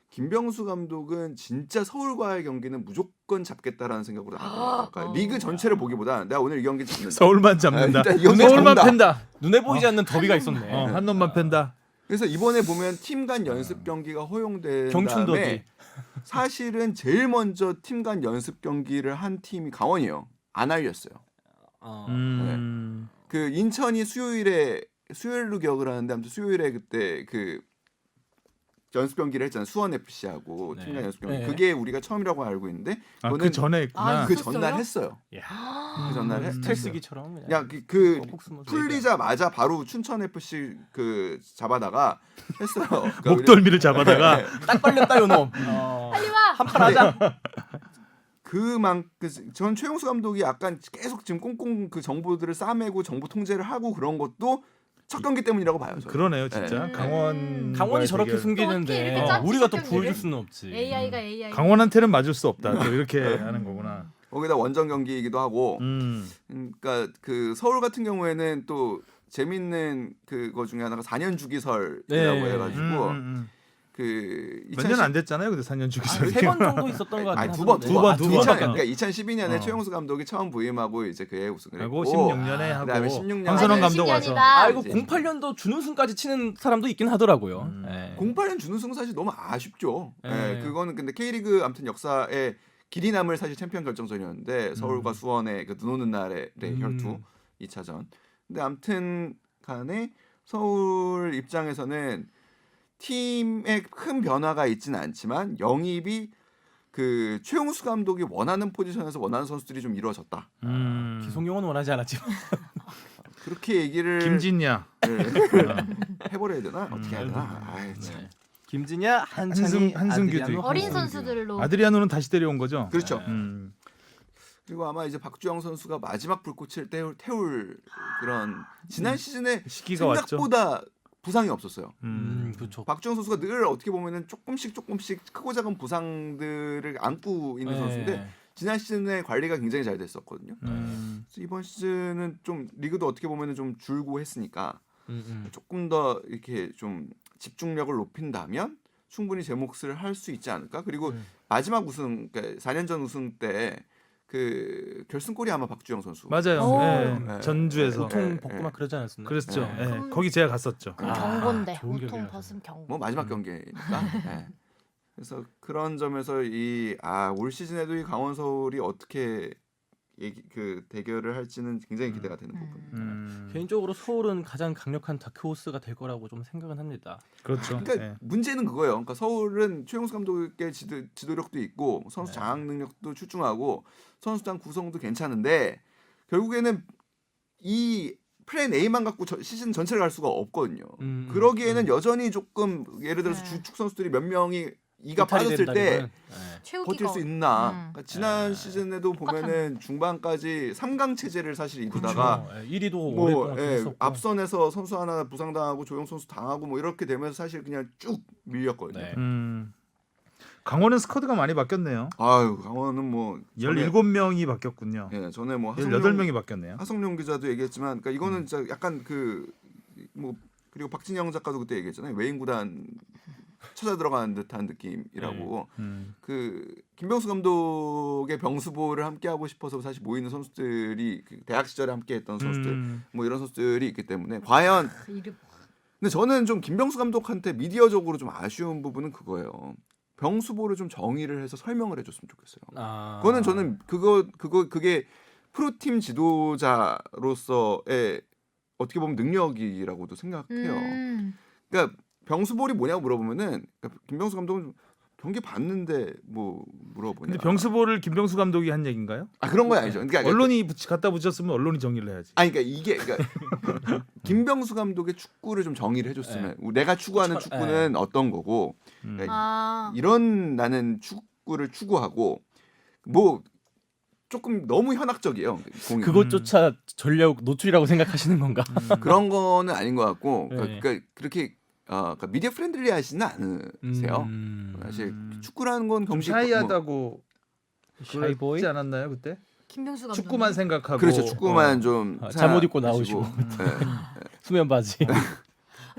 김병수 감독은 진짜 서울과의 경기는 무조건 잡겠다라는 생각으로 나가요. 그러니까 리그 전체를 보기보다 내가 오늘 이 경기 잡는다. 서울만 잡는다. 일단 이거 서울만 잡는다. 팬다. 눈에 보이지 않는 더비가 있었네. 한 놈만 팬다. 그래서 이번에 보면 팀 간 연습 경기가 허용된 경춘 더비. 다음에 사실은 제일 먼저 팀 간 연습 경기를 한 팀이 강원이에요. 안 알렸어요. 그 인천이 수요일로 기억을 하는데 아무튼 수요일에 그때 그 연습 경기를 했잖아요. 수원 FC하고 네. 팀 간 연습 경기. 네. 그게 우리가 처음이라고 알고 있는데 그 전에 했구나. 그 있었어요? 전날 했어요. 그 전날 했어요. 스트레스기처럼 그냥. 야, 그 꼭꼭 숨어서 풀리자마자 바로 춘천 FC 그 잡아다가 했어요. 그러니까 목덜미를 잡아다가 딱 걸렸다 요놈. 빨리 와. 한판 하자. 전 최용수 감독이 약간 계속 지금 꽁꽁 그 정보들을 싸매고 정보 통제를 하고 그런 것도 첫 경기 때문이라고 봐요. 저는. 그러네요, 진짜. 네. 강원과의 저렇게 대결. 또 어떻게 숨기는데 이렇게 짰지, 우리가 또 경기를? 보여줄 수는 없지. AI가 AI. 강원한테는 맞을 수 없다. 또 이렇게 하는 거구나. 거기다 원정 경기이기도 하고, 그러니까 그 서울 같은 경우에는 또 재밌는 그거 중에 하나가 4년 주기설이라고 네. 해가지고 그 몇 년 안 됐잖아요. 근데 4년 주기설. 3번 정도 있었던 것 같아요. 두 번. 번밖에 그러니까 2012년에 최용수 감독이 처음 부임하고 이제 그해 우승을 하고 했고 16년에 하고 그다음에 16년 황선홍 감독 10년이다. 와서 아이고 이제. 08년도 준우승까지 치는 사람도 있긴 하더라고요. 08년 준우승 사실 너무 아쉽죠. 네. 예, 그거는 근데 K리그 아무튼 역사에 길이 남을 사실 챔피언 결정전이었는데 서울과 수원의 그 눈 오는 날의 혈투 2차전. 근데 아무튼 간에 서울 입장에서는 팀에 큰 변화가 있지는 않지만 영입이 그 최용수 감독이 원하는 포지션에서 원하는 선수들이 좀 이루어졌다. 기성용은 원하지 않았지만 그렇게 얘기를 김진야, 해버려야 되나? 어떻게 해야 되나? 아이, 참. 네. 김진야, 한창희, 한승규도 아드리아노, 있고. 어린 한승규. 선수들로. 아드리아노는 다시 데려온 거죠. 그렇죠. 음. 그리고 아마 이제 박주영 선수가 마지막 불꽃을 태울 그런 지난 시즌에 시기가 생각보다 부상이 없었어요. 그렇죠. 박주영 선수가 늘 어떻게 보면은 조금씩 크고 작은 부상들을 안고 있는 선수인데 지난 시즌에 관리가 굉장히 잘 됐었거든요. 그래서 이번 시즌은 좀 리그도 어떻게 보면은 좀 줄고 했으니까 조금 더 이렇게 좀 집중력을 높인다면 충분히 제 몫을 할 수 있지 않을까? 그리고 마지막 우승, 그러니까 4년 전 우승 때 그 결승골이 아마 박주영 선수. 맞아요. 오. 예, 네. 전주에서 보통 복구막 그러지 않았었나? 그랬죠. 네. 예, 거기 제가 갔었죠. 경고인데 좋은 보통 기억이라서. 벗음 경고. 뭐 마지막 경기니까. 네. 그래서 그런 점에서 올 시즌에도 이 강원 서울이 어떻게 그 대결을 할지는 굉장히 기대가 되는 부분. 개인적으로 서울은 가장 강력한 다크호스가 될 거라고 좀 생각은 합니다. 그렇죠. 그러니까 예. 문제는 그거예요. 그러니까 서울은 최용수 감독의 지도력도 있고 선수 장악 능력도 출중하고 선수단 구성도 괜찮은데 결국에는 이 플랜 A만 갖고 시즌 전체를 갈 수가 없거든요. 그러기에는 여전히 조금 예를 들어서 네. 주축 선수들이 몇 명이 이가 이탈이 빠졌을 때 된다면은, 버틸 수 있나? 그러니까 지난 네. 시즌에도 보면은 중반까지 3강 체제를 사실 그렇죠. 이루다가 1위도 뭐 오랫동안 했었고 앞선에서 선수 하나 부상당하고 조용 선수 당하고 뭐 이렇게 되면서 사실 그냥 쭉 밀렸거든요. 네. 강원은 스쿼드가 많이 바뀌었네요. 아유 강원은 뭐 17명이 바뀌었군요. 예, 전에 뭐 18명이 바뀌었네요. 하성룡 기자도 얘기했지만, 그러니까 이거는 진짜 약간 그 뭐 그리고 박진영 작가도 그때 얘기했잖아요. 외인 구단 찾아 들어가는 듯한 느낌이라고. 음. 그 김병수 감독의 병수보를 함께 하고 싶어서 사실 모이는 선수들이 그 대학 시절에 함께했던 선수들 뭐 이런 선수들이 있기 때문에 과연 이름 근데 저는 좀 김병수 감독한테 미디어적으로 좀 아쉬운 부분은 그거예요. 병수보를 좀 정의를 해서 설명을 해줬으면 좋겠어요. 그거는 저는 그게 프로팀 지도자로서의 어떻게 보면 능력이라고도 생각해요. 그러니까 병수볼이 뭐냐고 물어보면은 그러니까 김병수 감독은 경기 봤는데 뭐 물어보냐. 근데 병수볼을 김병수 감독이 한 얘기인가요? 아 그런 건 아니죠. 그러니까 언론이 갖다 붙였으면 언론이 정리를 해야지. 아니 그러니까 이게 그러니까 김병수 감독의 축구를 좀 정의를 해줬으면 내가 추구하는 축구는 어떤 거고 그러니까 이런 나는 축구를 추구하고 뭐 조금 너무 현학적이에요. 공이. 그것조차 전력 노출이라고 생각하시는 건가? 그런 거는 아닌 것 같고 네. 그러니까 그렇게 그러니까 미디어 프렌들리하시는 않으세요. 사실 축구라는 건 좀 경기 샤이하다고 샤이보이? 그러지 않았나요 그때? 김병수 감독 축구만 생각하고 그렇죠. 축구만 좀 잠옷 입고 생각하시고. 나오시고. 네. 수면 바지.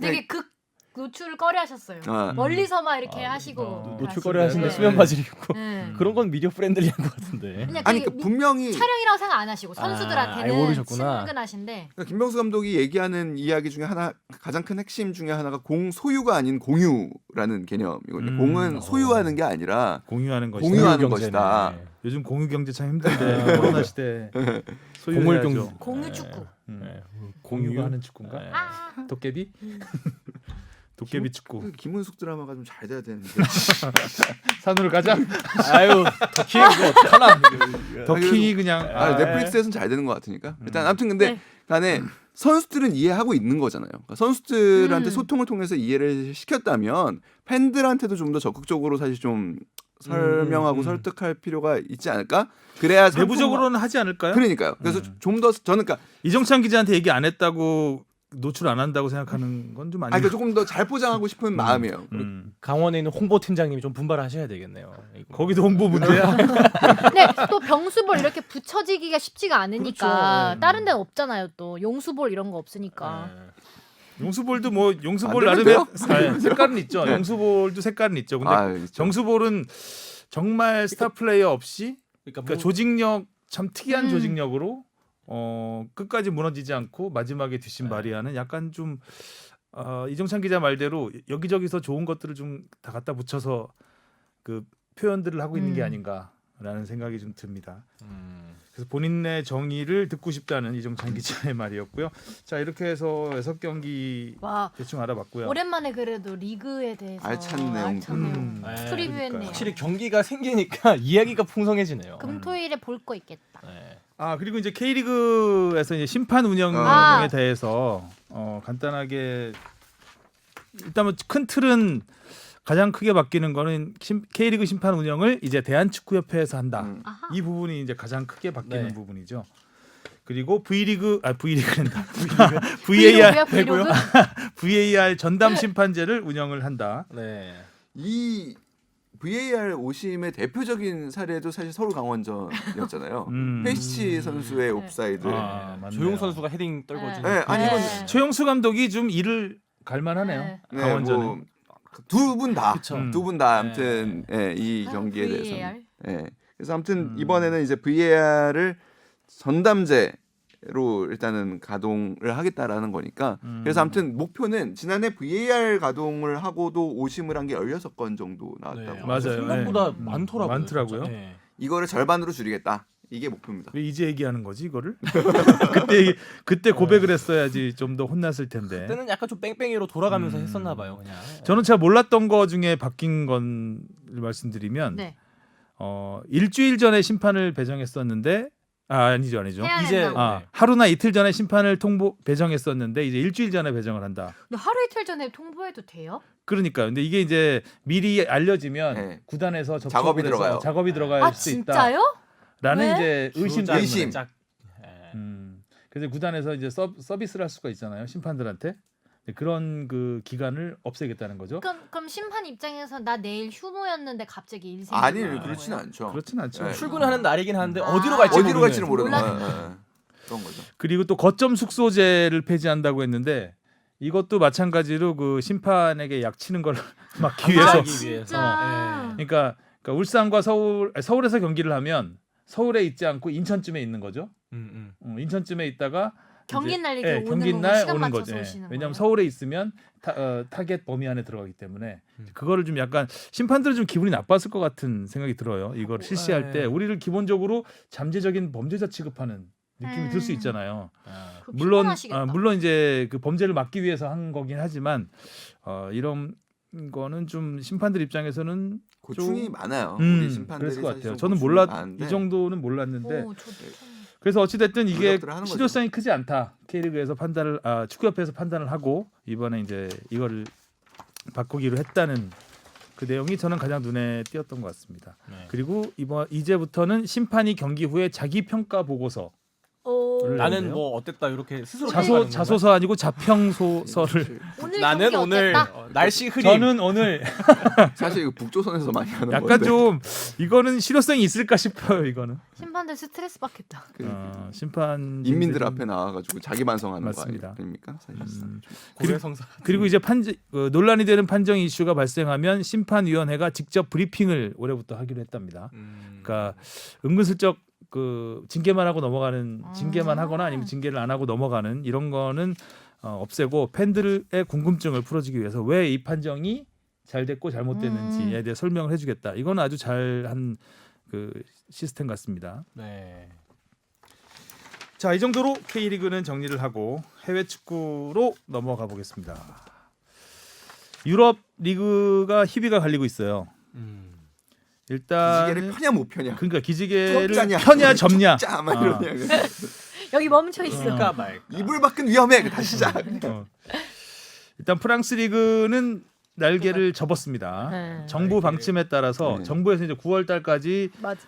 되게 극 노출을 꺼려하셨어요. 멀리서만 이렇게 하시고 노출거리 하시는데 네. 수면 바지를 입고 네. 그런 건 미디어 프렌들리한 것 같은데. 그냥 아니 그게 그 분명히 촬영이라고 생각 안 하시고 아예 선수들한테는 모르셨구나. 친근하신데 그러니까 김병수 감독이 얘기하는 이야기 중에 하나 가장 큰 핵심 중에 하나가 공 소유가 아닌 공유라는 개념이거든요. 공은 소유하는 게 아니라 공유하는 것이다. 공유하는 경제네. 것이다. 요즘 공유 경제 참 힘든데 코로나 시대 공물 소유해야죠. 경제. 공유 축구. 공유가 하는 축구인가? 네. 아, 도깨비? 도깨비 축구. 그 김은숙 드라마가 좀 잘 돼야 되는데. 산으로 가자. 아유 더킹 이거 어떡하나. 더킹이 그냥 넷플릭스에서는 잘 되는 것 같으니까. 일단 아무튼 근데 네. 간에 선수들은 이해하고 있는 거잖아요. 그러니까 선수들한테 음. 소통을 통해서 이해를 시켰다면 팬들한테도 좀 더 적극적으로 사실 좀 설명하고 설득할 필요가 있지 않을까? 그래야 내부적으로는 하지 않을까요? 그러니까요. 그래서 좀 더 저는 그러니까 이정찬 기자한테 얘기 안 했다고 노출 안 한다고 생각하는 건 좀 아니고. 그러니까 조금 더 잘 포장하고 싶은 마음이에요. 강원에 있는 홍보 팀장님이 좀 분발하셔야 되겠네요. 이거. 거기도 홍보 문제야. 근데 또 병수볼 이렇게 붙여지기가 쉽지가 않으니까 그렇죠. 다른 데는 없잖아요. 또 용수볼 이런 거 없으니까. 용수볼도 뭐 용수볼 안 나름의 되는데요? 색깔은 있죠. 용수볼도 색깔은 있죠. 근데 그렇죠. 정수볼은 정말 스타 플레이어 없이 그러니까 그러니까 조직력 참 특이한 조직력으로 끝까지 무너지지 않고 마지막에 뒷심발휘하는 약간 좀 이정찬 기자 말대로 여기저기서 좋은 것들을 좀 다 갖다 붙여서 그 표현들을 하고 있는 게 아닌가라는 생각이 좀 듭니다. 그래서 본인의 정의를 듣고 싶다는 이정찬 기자의 말이었고요. 자 이렇게 해서 6경기 와 대충 알아봤고요. 오랜만에 그래도 리그에 대해서 알찬 내용. 내용 네. 프리뷰했네요. 확실히 경기가 생기니까 이야기가 풍성해지네요. 금토일에 볼 거 있겠다. 네. 그리고 이제 K리그에서 이제 심판 운영에 아. 대해서 간단하게 일단 뭐 큰 틀은 가장 크게 바뀌는 거는 K리그 심판 운영을 이제 대한축구협회에서 한다. 아하. 이 부분이 이제 가장 크게 바뀌는 네. 부분이죠. 그리고 V리그란다. 브이로그요? VAR 전담 심판제를 운영을 한다. 네. 이 VAR 오심의 대표적인 사례도 사실 서울 강원전이었잖아요. 페이시치 선수의 옵사이드. 맞네요. 조용 선수가 헤딩 떨궈진. 네, 아니 이건 최용수 감독이 좀 일을 갈만하네요. 네. 강원전은. 두 분 다, 그쵸. 두 분 다 아무튼 이 경기에 VAR? 대해서는. 그래서 아무튼 이번에는 이제 VAR을 전담제로 일단은 가동을 하겠다라는 거니까. 그래서 아무튼 목표는 지난해 VAR 가동을 하고도 오심을 한 게 16건 정도 나왔다고. 네. 맞아요. 생각보다 네. 많더라고요. 많더라고요. 진짜. 네. 이거를 절반으로 줄이겠다. 이게 목표입니다. 왜 이제 얘기하는 거지 이거를? 그때 고백을 했어야지 좀 더 혼났을 텐데. 그때는 약간 좀 뺑뺑이로 돌아가면서 했었나 봐요. 그냥. 저는 잘 몰랐던 거 중에 바뀐 건 말씀드리면 네. 일주일 전에 심판을 배정했었는데 아니죠. 해야 이제 된다고. 네. 하루나 이틀 전에 심판을 배정했었는데 이제 일주일 전에 배정을 한다. 근데 하루 이틀 전에 통보해도 돼요? 그러니까 근데 이게 이제 미리 알려지면 네. 구단에서 작업이 들어가요. 작업이 들어갈 아 수 있다라는 진짜요? 이제 의심 짝, 의심. 짝. 네. 그래서 구단에서 이제 서비스를 할 수가 있잖아요 심판들한테 그런 그 기간을 없애겠다는 거죠. 그럼 심판 입장에서 나 내일 휴무였는데 갑자기 일 생기는 아니 거예요? 그렇지는 않죠. 그렇진 않죠. 네. 출근하는 날이긴 한데 아. 어디로 갈지 어디로 갈지는 모르는. 모르는 몰랐네. 그런 거죠. 그리고 또 거점 숙소제를 폐지한다고 했는데 이것도 마찬가지로 그 심판에게 약치는 걸 막기 위해서 하기 위해서. 진짜. 그러니까 울산과 서울에서 경기를 하면 서울에 있지 않고 인천쯤에 있는 거죠. 인천쯤에 있다가 경기 이제, 날 이렇게 오는 경기 거고 날 시간 오는 맞춰서 거죠. 예. 오시는 왜냐하면 거예요? 서울에 있으면 타겟 범위 안에 들어가기 때문에 그거를 좀 약간 심판들은 좀 기분이 나빴을 것 같은 생각이 들어요. 이걸 실시할 때 우리를 기본적으로 잠재적인 범죄자 취급하는 느낌이 들 수 있잖아요. 그거 물론 피곤하시겠다. 물론 이제 그 범죄를 막기 위해서 한 거긴 하지만 이런 거는 좀 심판들 입장에서는 고충이 많아요. 우리 심판들이 그랬을 것 사실 같아요. 좀 저는 고충이 많은데 이 정도는 몰랐는데 오, 저도 참- 그래서 어찌됐든 이게 노력들을 하는 거죠. 실효성이 크지 않다. K리그에서 축구협회에서 판단을 하고 이번에 이제 이거를 바꾸기로 했다는 그 내용이 저는 가장 눈에 띄었던 것 같습니다. 네. 그리고 이제부터는 심판이 경기 후에 자기 평가 보고서 오, 나는 뭐 어땠다 이렇게 스스로 자소서 아니고 자평소서를 오늘 나는 경기 오늘 어땠다? 날씨 흐림. 저는 오늘 사실 이거 북조선에서 많이 하는 약간 건데. 좀 이거는 실효성이 있을까 싶어요. 이거는 심판들 스트레스 받겠다. 심판 인민들 앞에 나와가지고 자기 반성하는 맞습니다. 거 아닙니까? 사실상. 고래성사. 그리고 이제 논란이 되는 판정 이슈가 발생하면 심판위원회가 직접 브리핑을 올해부터 하기로 했답니다. 그러니까 은근슬쩍 그 징계만 하고 넘어가는 징계만 하거나 아니면 징계를 안 하고 넘어가는 이런 거는 없애고 팬들의 궁금증을 풀어주기 위해서 왜 이 판정이 잘 됐고 잘못됐는지에 대해 설명을 해주겠다. 이건 아주 잘한 그 시스템 같습니다. 네. 자, 이 정도로 K리그는 정리를 하고 해외 축구로 넘어가 보겠습니다. 유럽 리그가 희비가 갈리고 있어요. 일단 기지개를 펴냐 못 펴냐. 그러니까 기지개를 좁자냐, 펴냐 접냐. 좁자, 막 이러냐. 여기 멈춰 있어. 그러니까 말까. 이불 밖은 위험해. 다시 시작. 일단 프랑스 리그는 날개를 접었습니다. 네. 정부 방침에 따라서 네. 정부에서 이제 9월 달까지 맞아.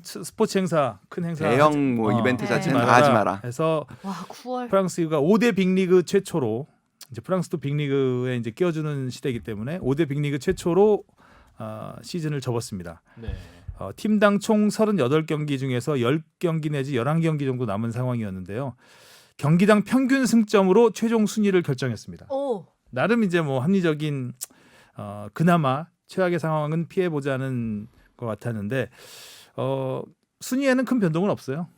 스포츠 행사, 큰 행사 대형 뭐 이벤트 네. 자체는 다 하지 마라. 해서 와 9월. 프랑스 리그가 5대 빅리그 최초로 이제 프랑스도 빅리그에 이제 끼워주는 시대이기 때문에 5대 빅리그 최초로 시즌을 접었습니다. 네. 팀당 총 38경기 중에서 10경기 내지 11경기 정도 남은 상황이었는데요. 경기당 평균 승점으로 최종 순위를 결정했습니다. 오. 나름 이제 뭐 합리적인 그나마 최악의 상황은 피해 보자는 것 같았는데 순위에는 큰 변동은 없어요.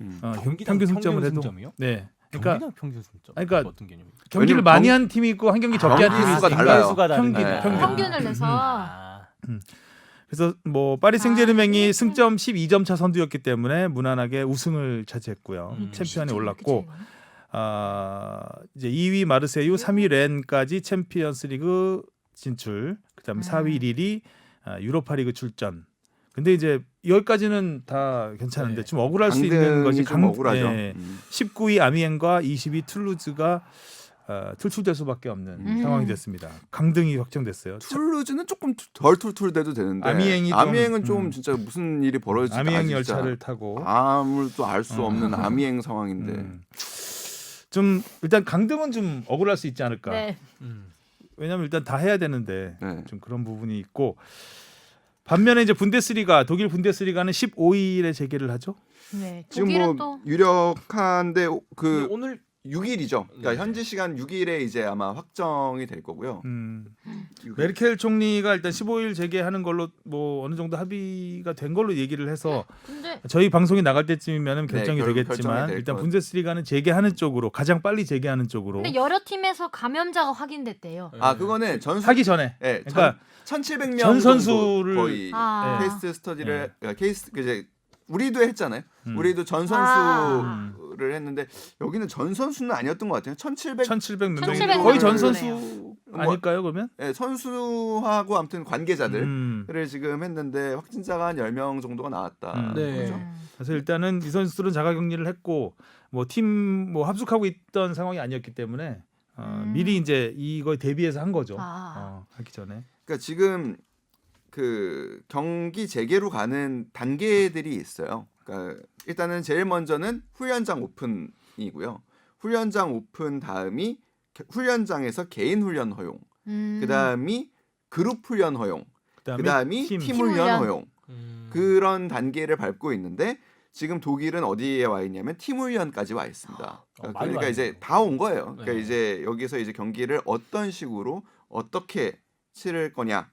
평균 승점을 해도. 승점이요? 네. 그러니까 경기당 평균 승점. 그러니까 어떤 개념이에요? 경기를 왜냐면 많이 한 팀이 있고 한 경기 적게 한 팀이 경기 수가 있으니까 달라요. 수가 다른 평균, 네. 평균. 평균을 내서 아. 그래서 뭐 파리 생제르맹이 그렇구나. 승점 12점 차 선두였기 때문에 무난하게 우승을 차지했고요. 챔피언에 올랐고 이제 2위 마르세유, 3위 렌까지 챔피언스리그 진출. 그다음 4위 릴이 유로파리그 출전. 근데 이제 여기까지는 다 괜찮은데 네. 좀 억울할 수 있는 것이 좀 억울하죠. 19위 아미엔과 20위 툴루즈가 틀출될 수밖에 없는 상황이 됐습니다. 강등이 확정됐어요. 툴루즈는 조금 덜 툴툴대도 되는데 아미행이 좀 진짜 무슨 일이 벌어질지 아미행 열차를 타고 아무도 알 수 없는 아미행 상황인데 좀 일단 강등은 좀 억울할 수 있지 않을까. 네. 왜냐하면 일단 다 해야 되는데 네. 좀 그런 부분이 있고 반면에 이제 독일 분데스리가는 15일에 재개를 하죠. 네. 지금 독일은 뭐 또 유력한데 그 오늘 6일이죠. 그러니까 네. 현지 시간 6일에 이제 아마 확정이 될 거고요. 6일. 메르켈 총리가 일단 15일 재개하는 걸로 뭐 어느 정도 합의가 된 걸로 얘기를 해서 근데 저희 방송이 나갈 때쯤이면은 결정이 결국 되겠지만 결정이 될 일단 것 분데스리가는 재개하는 쪽으로 가장 빨리 재개하는 쪽으로 근데 여러 팀에서 감염자가 확인됐대요. 아 그거는 전수 하기 전에 네, 그러니까 1,700명 전 정도 선수를 거의 아. 케이스 스터디를 그러니까 케이스 이제 우리도 했잖아요. 우리도 전 아. 선수를 했는데 여기는 전 선수는 아니었던 것 같아요. 1,700 1,700몇 1,700 명 거의 전 명 선수 뭐, 아닐까요 그러면? 네, 선수하고 아무튼 관계자들을 지금 했는데 확진자가 한 10명 정도가 나왔다. 네. 그죠? 그래서 일단은 이 선수들은 자가격리를 했고 뭐 팀 뭐 합숙하고 있던 상황이 아니었기 때문에 미리 이제 이거에 대비해서 한 거죠. 하기 전에. 그러니까 지금 그 경기 재개로 가는 단계들이 있어요. 그러니까 일단은 제일 먼저는 훈련장 오픈이고요. 훈련장 오픈 다음이 훈련장에서 개인 훈련 허용. 그다음이 그룹 훈련 허용. 그다음이 팀 훈련 훈련. 허용. 그런 단계를 밟고 있는데 지금 독일은 어디에 와 있냐면 팀 훈련까지 와 있습니다. 많이 그러니까 와 이제 있네요. 다 온 거예요. 그러니까 네. 이제 여기서 이제 경기를 어떤 식으로 어떻게 치를 거냐.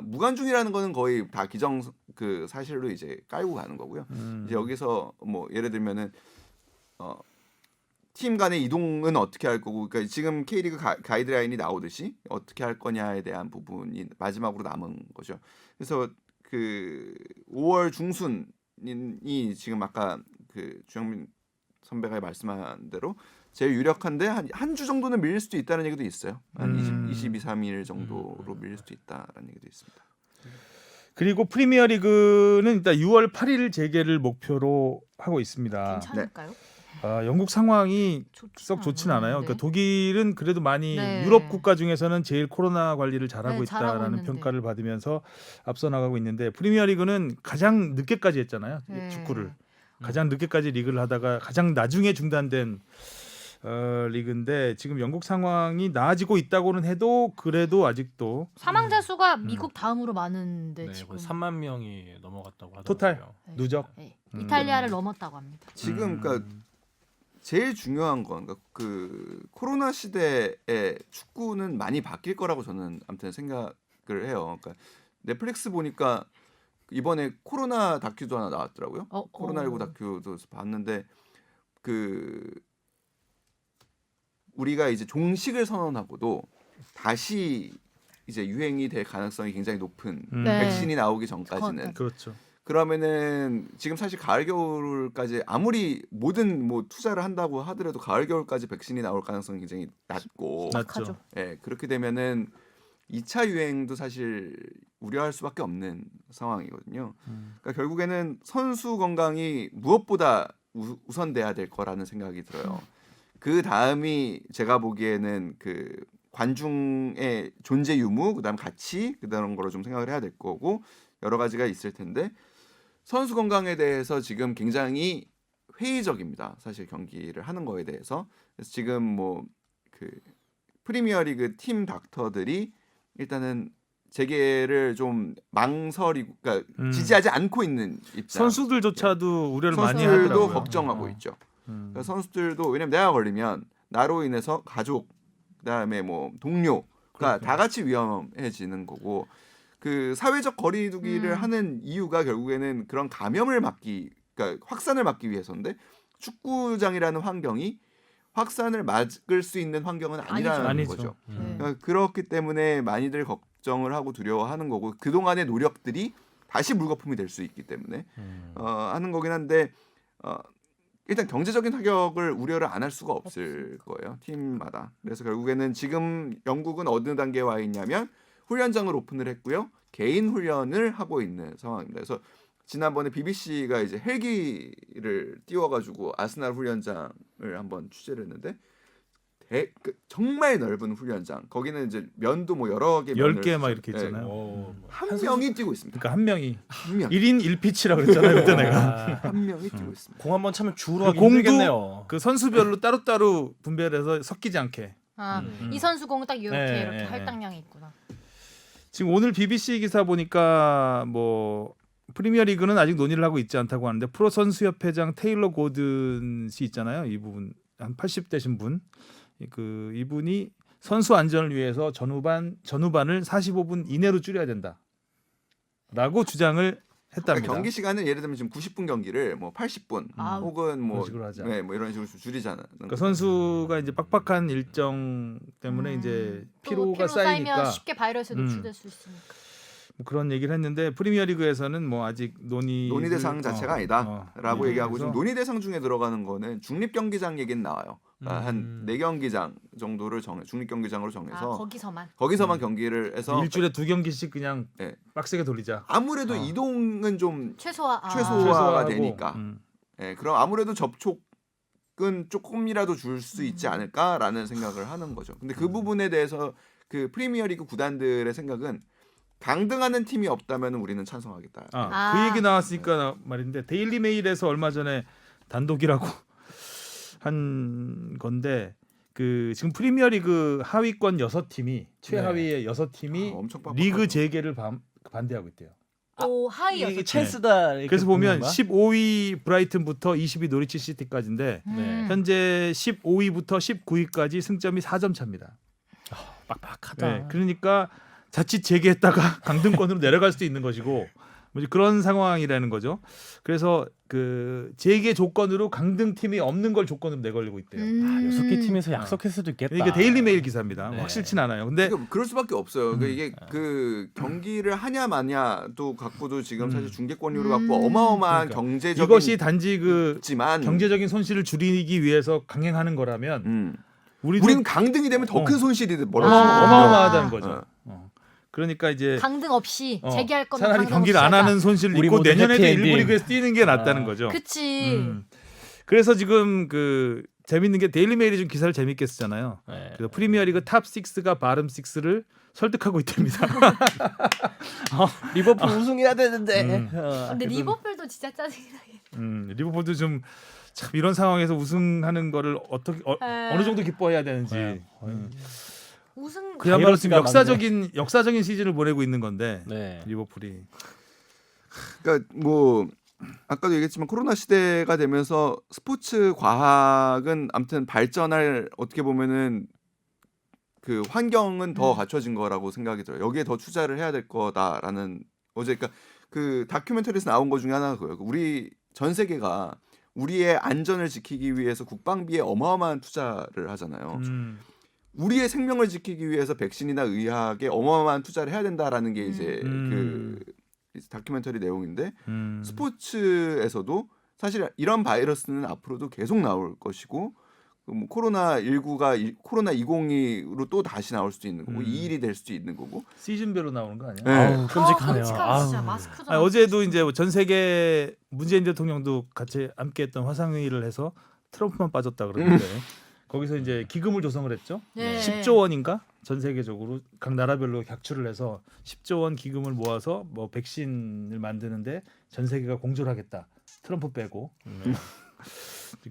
무관중이라는 거는 거의 다 기정 그 사실로 이제 깔고 가는 거고요. 이제 여기서 뭐 예를 들면은 팀 간의 이동은 어떻게 할 거고, 그러니까 지금 K리그 가이드라인이 나오듯이 어떻게 할 거냐에 대한 부분이 마지막으로 남은 거죠. 그래서 그 5월 중순이 지금 아까 그 주영민 선배가 말씀한 대로 제일 유력한데 한 주 정도는 밀릴 수도 있다는 얘기도 있어요. 한 22, 3일 정도로 밀릴 수도 있다라는 얘기도 있습니다. 그리고 프리미어리그는 일단 6월 8일 재개를 목표로 하고 있습니다. 괜찮을까요? 영국 상황이 좋지는 썩 좋지는 않아요. 않은데. 그러니까 독일은 그래도 많이 네. 유럽 국가 중에서는 제일 코로나 관리를 잘하고 네, 잘하고 있다라는 있는데. 평가를 받으면서 앞서 나가고 있는데 프리미어리그는 가장 늦게까지 했잖아요. 네. 축구를 가장 늦게까지 리그를 하다가 가장 나중에 중단된 리그인데 지금 영국 상황이 나아지고 있다고는 해도 그래도 아직도 사망자 수가 미국 다음으로 많은데 네, 지금 거의 3만 명이 넘어갔다고 하더라고요. 토탈 네. 누적. 네. 이탈리아를 넘었다고 합니다. 지금 그러니까 제일 중요한 건 그러니까 그 코로나 시대에 축구는 많이 바뀔 거라고 저는 아무튼 생각을 해요. 그러니까 넷플릭스 보니까 이번에 코로나 다큐도 하나 나왔더라고요. 코로나19 다큐도 봤는데 그 우리가 이제 종식을 선언하고도 다시 이제 유행이 될 가능성이 굉장히 높은 네. 백신이 나오기 전까지는. 그렇죠. 그러면은 지금 사실 가을 겨울까지 아무리 모든 뭐 투자를 한다고 하더라도 가을 겨울까지 백신이 나올 가능성이 굉장히 낮고, 낮죠. 예, 그렇게 되면은 2차 유행도 사실 우려할 수밖에 없는 상황이거든요. 그러니까 결국에는 선수 건강이 무엇보다 우선돼야 될 거라는 생각이 들어요. 그 다음이 제가 보기에는 그 관중의 존재 유무, 그다음 가치, 그다음 거로 좀 생각을 해야 될 거고 여러 가지가 있을 텐데 선수 건강에 대해서 지금 굉장히 회의적입니다. 사실 경기를 하는 거에 대해서. 그래서 지금 뭐 그 프리미어리그 팀 닥터들이 일단은 재개를 좀 망설이고, 그러니까 지지하지 않고 있는 입장. 선수들조차도 우려를 많이 선수들도 하더라고요. 걱정하고 있죠. 그러니까 선수들도 왜냐면 내가 걸리면 나로 인해서 가족, 그다음에 뭐 동료가 다 같이 위험해지는 거고 그 사회적 거리두기를 하는 이유가 결국에는 그런 감염을 그러니까 확산을 막기 위해서인데 축구장이라는 환경이 확산을 막을 수 있는 환경은 아니라는 아니죠. 거죠. 네. 그러니까 그렇기 때문에 많이들 걱정을 하고 두려워하는 거고 그동안의 노력들이 다시 물거품이 될 수 있기 때문에 하는 거긴 한데 일단 경제적인 타격을 우려를 안 할 수가 없을 거예요. 팀마다. 그래서 결국에는 지금 영국은 어느 단계에 와 있냐면 훈련장을 오픈을 했고요. 개인 훈련을 하고 있는 상황입니다. 그래서 지난번에 BBC가 이제 헬기를 띄워가지고 아스날 훈련장을 한번 취재를 했는데 정말 넓은 훈련장. 거기는 이제 면도 뭐 여러 개 10개 막 이렇게 있잖아요. 한 명이 뛰고 있습니다. 그러니까 한 명이 한 명. 1인 1피치라고 그랬잖아요. 그때 내가. 한 명이 뛰고 있습니다. 공 한번 차면 주로 그 하기 공도 힘들겠네요. 그 선수별로 따로따로 분별해서 섞이지 않게. 이 선수 공은 딱 이렇게 네, 이렇게 네, 할당량이 있구나. 지금 오늘 BBC 기사 보니까 뭐 프리미어리그는 아직 논의를 하고 있지 않다고 하는데 프로 선수협회장 테일러 고든 씨 있잖아요. 이 부분 한 80대신 분. 이분이 선수 안전을 위해서 전후반을 45분 이내로 줄여야 된다라고 주장을 했답니다. 그러니까 경기 시간은 예를 들면 지금 90분 경기를 뭐 80분 혹은 뭐, 그런 식으로 하자. 네, 뭐 이런 식으로 줄이자는. 그러니까 선수가 이제 빡빡한 일정 때문에 이제 피로가 쌓이니까 쌓이면 쉽게 바이러스에 노출될 수 있으니까. 뭐 그런 얘기를 했는데 프리미어리그에서는 뭐 아직 논의 대상 자체가 아니다라고 얘기하고 지금 그래서 논의 대상 중에 들어가는 거는 중립 경기장 얘기는 나와요. 그러니까 한 4경기장 정도를 중립 경기장으로 정해서 거기서만 경기를 해서 일주일에 2경기씩 그냥 네. 빡세게 돌리자. 아무래도 이동은 좀 최소화가 최소화가 되니까. 음. 네, 그럼 아무래도 접촉은 조금이라도 줄 수 있지 않을까라는 생각을 하는 거죠. 근데 그 부분에 대해서 그 프리미어리그 구단들의 생각은 강등하는 팀이 없다면 우리는 찬성하겠다. 그 얘기 나왔으니까 말인데 데일리 메일에서 얼마 전에 단독이라고 한 건데 그 지금 프리미어리그 하위권 6팀이 최하위의 6팀이 엄청 빡빡하죠. 리그 재개를 반대하고 있대요. 오 하이였어. 이게 찬스다. 이렇게 그래서 보는 보면 건가? 15위 브라이튼부터 20위 노리치 시티까지인데 네. 현재 15위부터 19위까지 승점이 4점 차입니다. 빡빡하다. 네, 그러니까 자칫 재개했다가 강등권으로 내려갈 수도 있는 것이고 뭐 그런 상황이라는 거죠. 그래서 그 재개 조건으로 강등 팀이 없는 걸 조건으로 내걸리고 있대요. 6개 팀에서 약속했을 수도 있겠다. 이게 데일리 메일 기사입니다. 네. 확실치 않아요. 근데 그러니까 그럴 수밖에 없어요. 그러니까 이게 그 경기를 하냐 마냐도 갖고도 지금 사실 중계권료를 갖고 어마어마한 그러니까. 경제적인 이것이 단지 그 있지만 경제적인 손실을 줄이기 위해서 강행하는 거라면 우리도 우리는 강등이 되면 더 큰 손실이 벌어지는 아. 어마어마하다는 거죠. 어. 그러니까 이제 강등 없이 재개할 거면 차라리 강등 경기를 없이 안 하자. 하는 손실을 우리 입고 모두 내년에도 해피엔딩. 1부 리그에서 뛰는 게 낫다는 거죠. 그치. 그래서 지금 그 재밌는 게 데일리 메일이 좀 기사를 재밌게 쓰잖아요. 네. 그래서 프리미어리그 탑 6가 바름 6를 설득하고 있답니다. 리버풀 우승해야 되는데. 근데 리버풀도 진짜 짜증나게. 리버풀도 좀 참 이런 상황에서 우승하는 거를 어떻게 어느 정도 기뻐해야 되는지. 네. 우승 그야말로 지금 바이러스가 역사적인 시즌을 보내고 있는 건데 네. 리버풀이. 그러니까 뭐 아까도 얘기했지만 코로나 시대가 되면서 스포츠 과학은 아무튼 발전할 어떻게 보면은 그 환경은 더 갖춰진 거라고 생각이 들어요. 여기에 더 투자를 해야 될 거다라는 어제 그러니까 그 다큐멘터리에서 나온 것 중에 하나가 그거예요. 우리 전 세계가 우리의 안전을 지키기 위해서 국방비에 어마어마한 투자를 하잖아요. 우리의 생명을 지키기 위해서 백신이나 의학에 어마어마한 투자를 해야 된다라는 게 이제 그 다큐멘터리 내용인데 스포츠에서도 사실 이런 바이러스는 앞으로도 계속 나올 것이고 뭐 코로나19가 코로나 20로 또 다시 나올 수도 있는 거고 2일이 될 수도 있는 거고 시즌별로 나오는 거 아니야? 네. 아우, 끔찍하네요. 끔찍하다, 진짜. 아우. 마스크도 아니, 어제도 이제 전 세계 문재인 대통령도 같이 함께했던 화상회의를 해서 트럼프만 빠졌다 그러는데 거기서 이제 기금을 조성을 했죠. 네. 10조 원인가 전 세계적으로 각 나라별로 객출을 해서 10조 원 기금을 모아서 뭐 백신을 만드는데 전 세계가 공조를 하겠다. 트럼프 빼고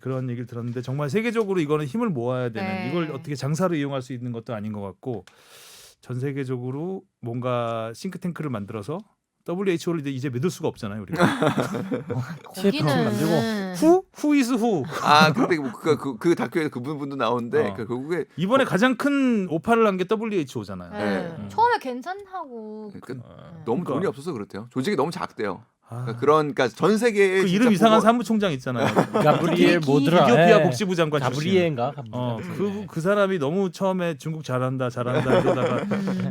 그런 얘기를 들었는데 정말 세계적으로 이거는 힘을 모아야 되는 네. 이걸 어떻게 장사로 이용할 수 있는 것도 아닌 것 같고 전 세계적으로 뭔가 싱크탱크를 만들어서 WHO를 이제 믿을 수가 없잖아요 우리가. 거기는 후 이즈 후. 아 근데 그 다큐에서 그분도 나오는데 그 결국에 이번에 가장 큰 오파를 한 게 WHO잖아요. 네. 처음에 괜찮다고 너무 그러니까. 돈이 없어서 그렇대요. 조직이 너무 작대요. 아, 그러니까 전 세계에 그 진짜 이름 이상한 보고- 사무총장 있잖아요. 가브리엘 뭐더라? 이디오피아 예. 복지부 장관 출신. 가브리엘인가? 그 사람이 너무 처음에 중국 잘한다 이러다가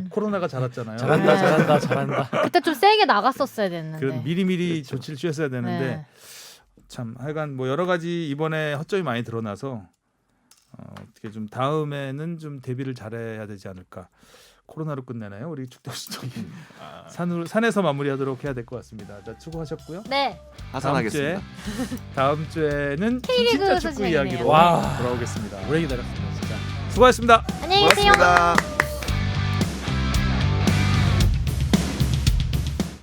코로나가 잘았잖아요. 잘한다. 그때 좀 세게 나갔었어야 됐는데. 그 미리미리 조치를 취했어야 되는데 네. 참 하여간 뭐 여러 가지 이번에 허점이 많이 드러나서 어떻게 좀 다음에는 좀 대비를 잘해야 되지 않을까. 코로나로 끝내나요? 우리 축덕수덕 산에서 마무리하도록 해야 될 것 같습니다. 자 수고하셨고요. 네. 하산하겠습니다. 다음 주에는 K리그 진짜 축구 소식이네요. 이야기로 와. 돌아오겠습니다. 오래 기다렸습니다. 진짜. 수고하셨습니다. 안녕히 계세요. 고맙습니다.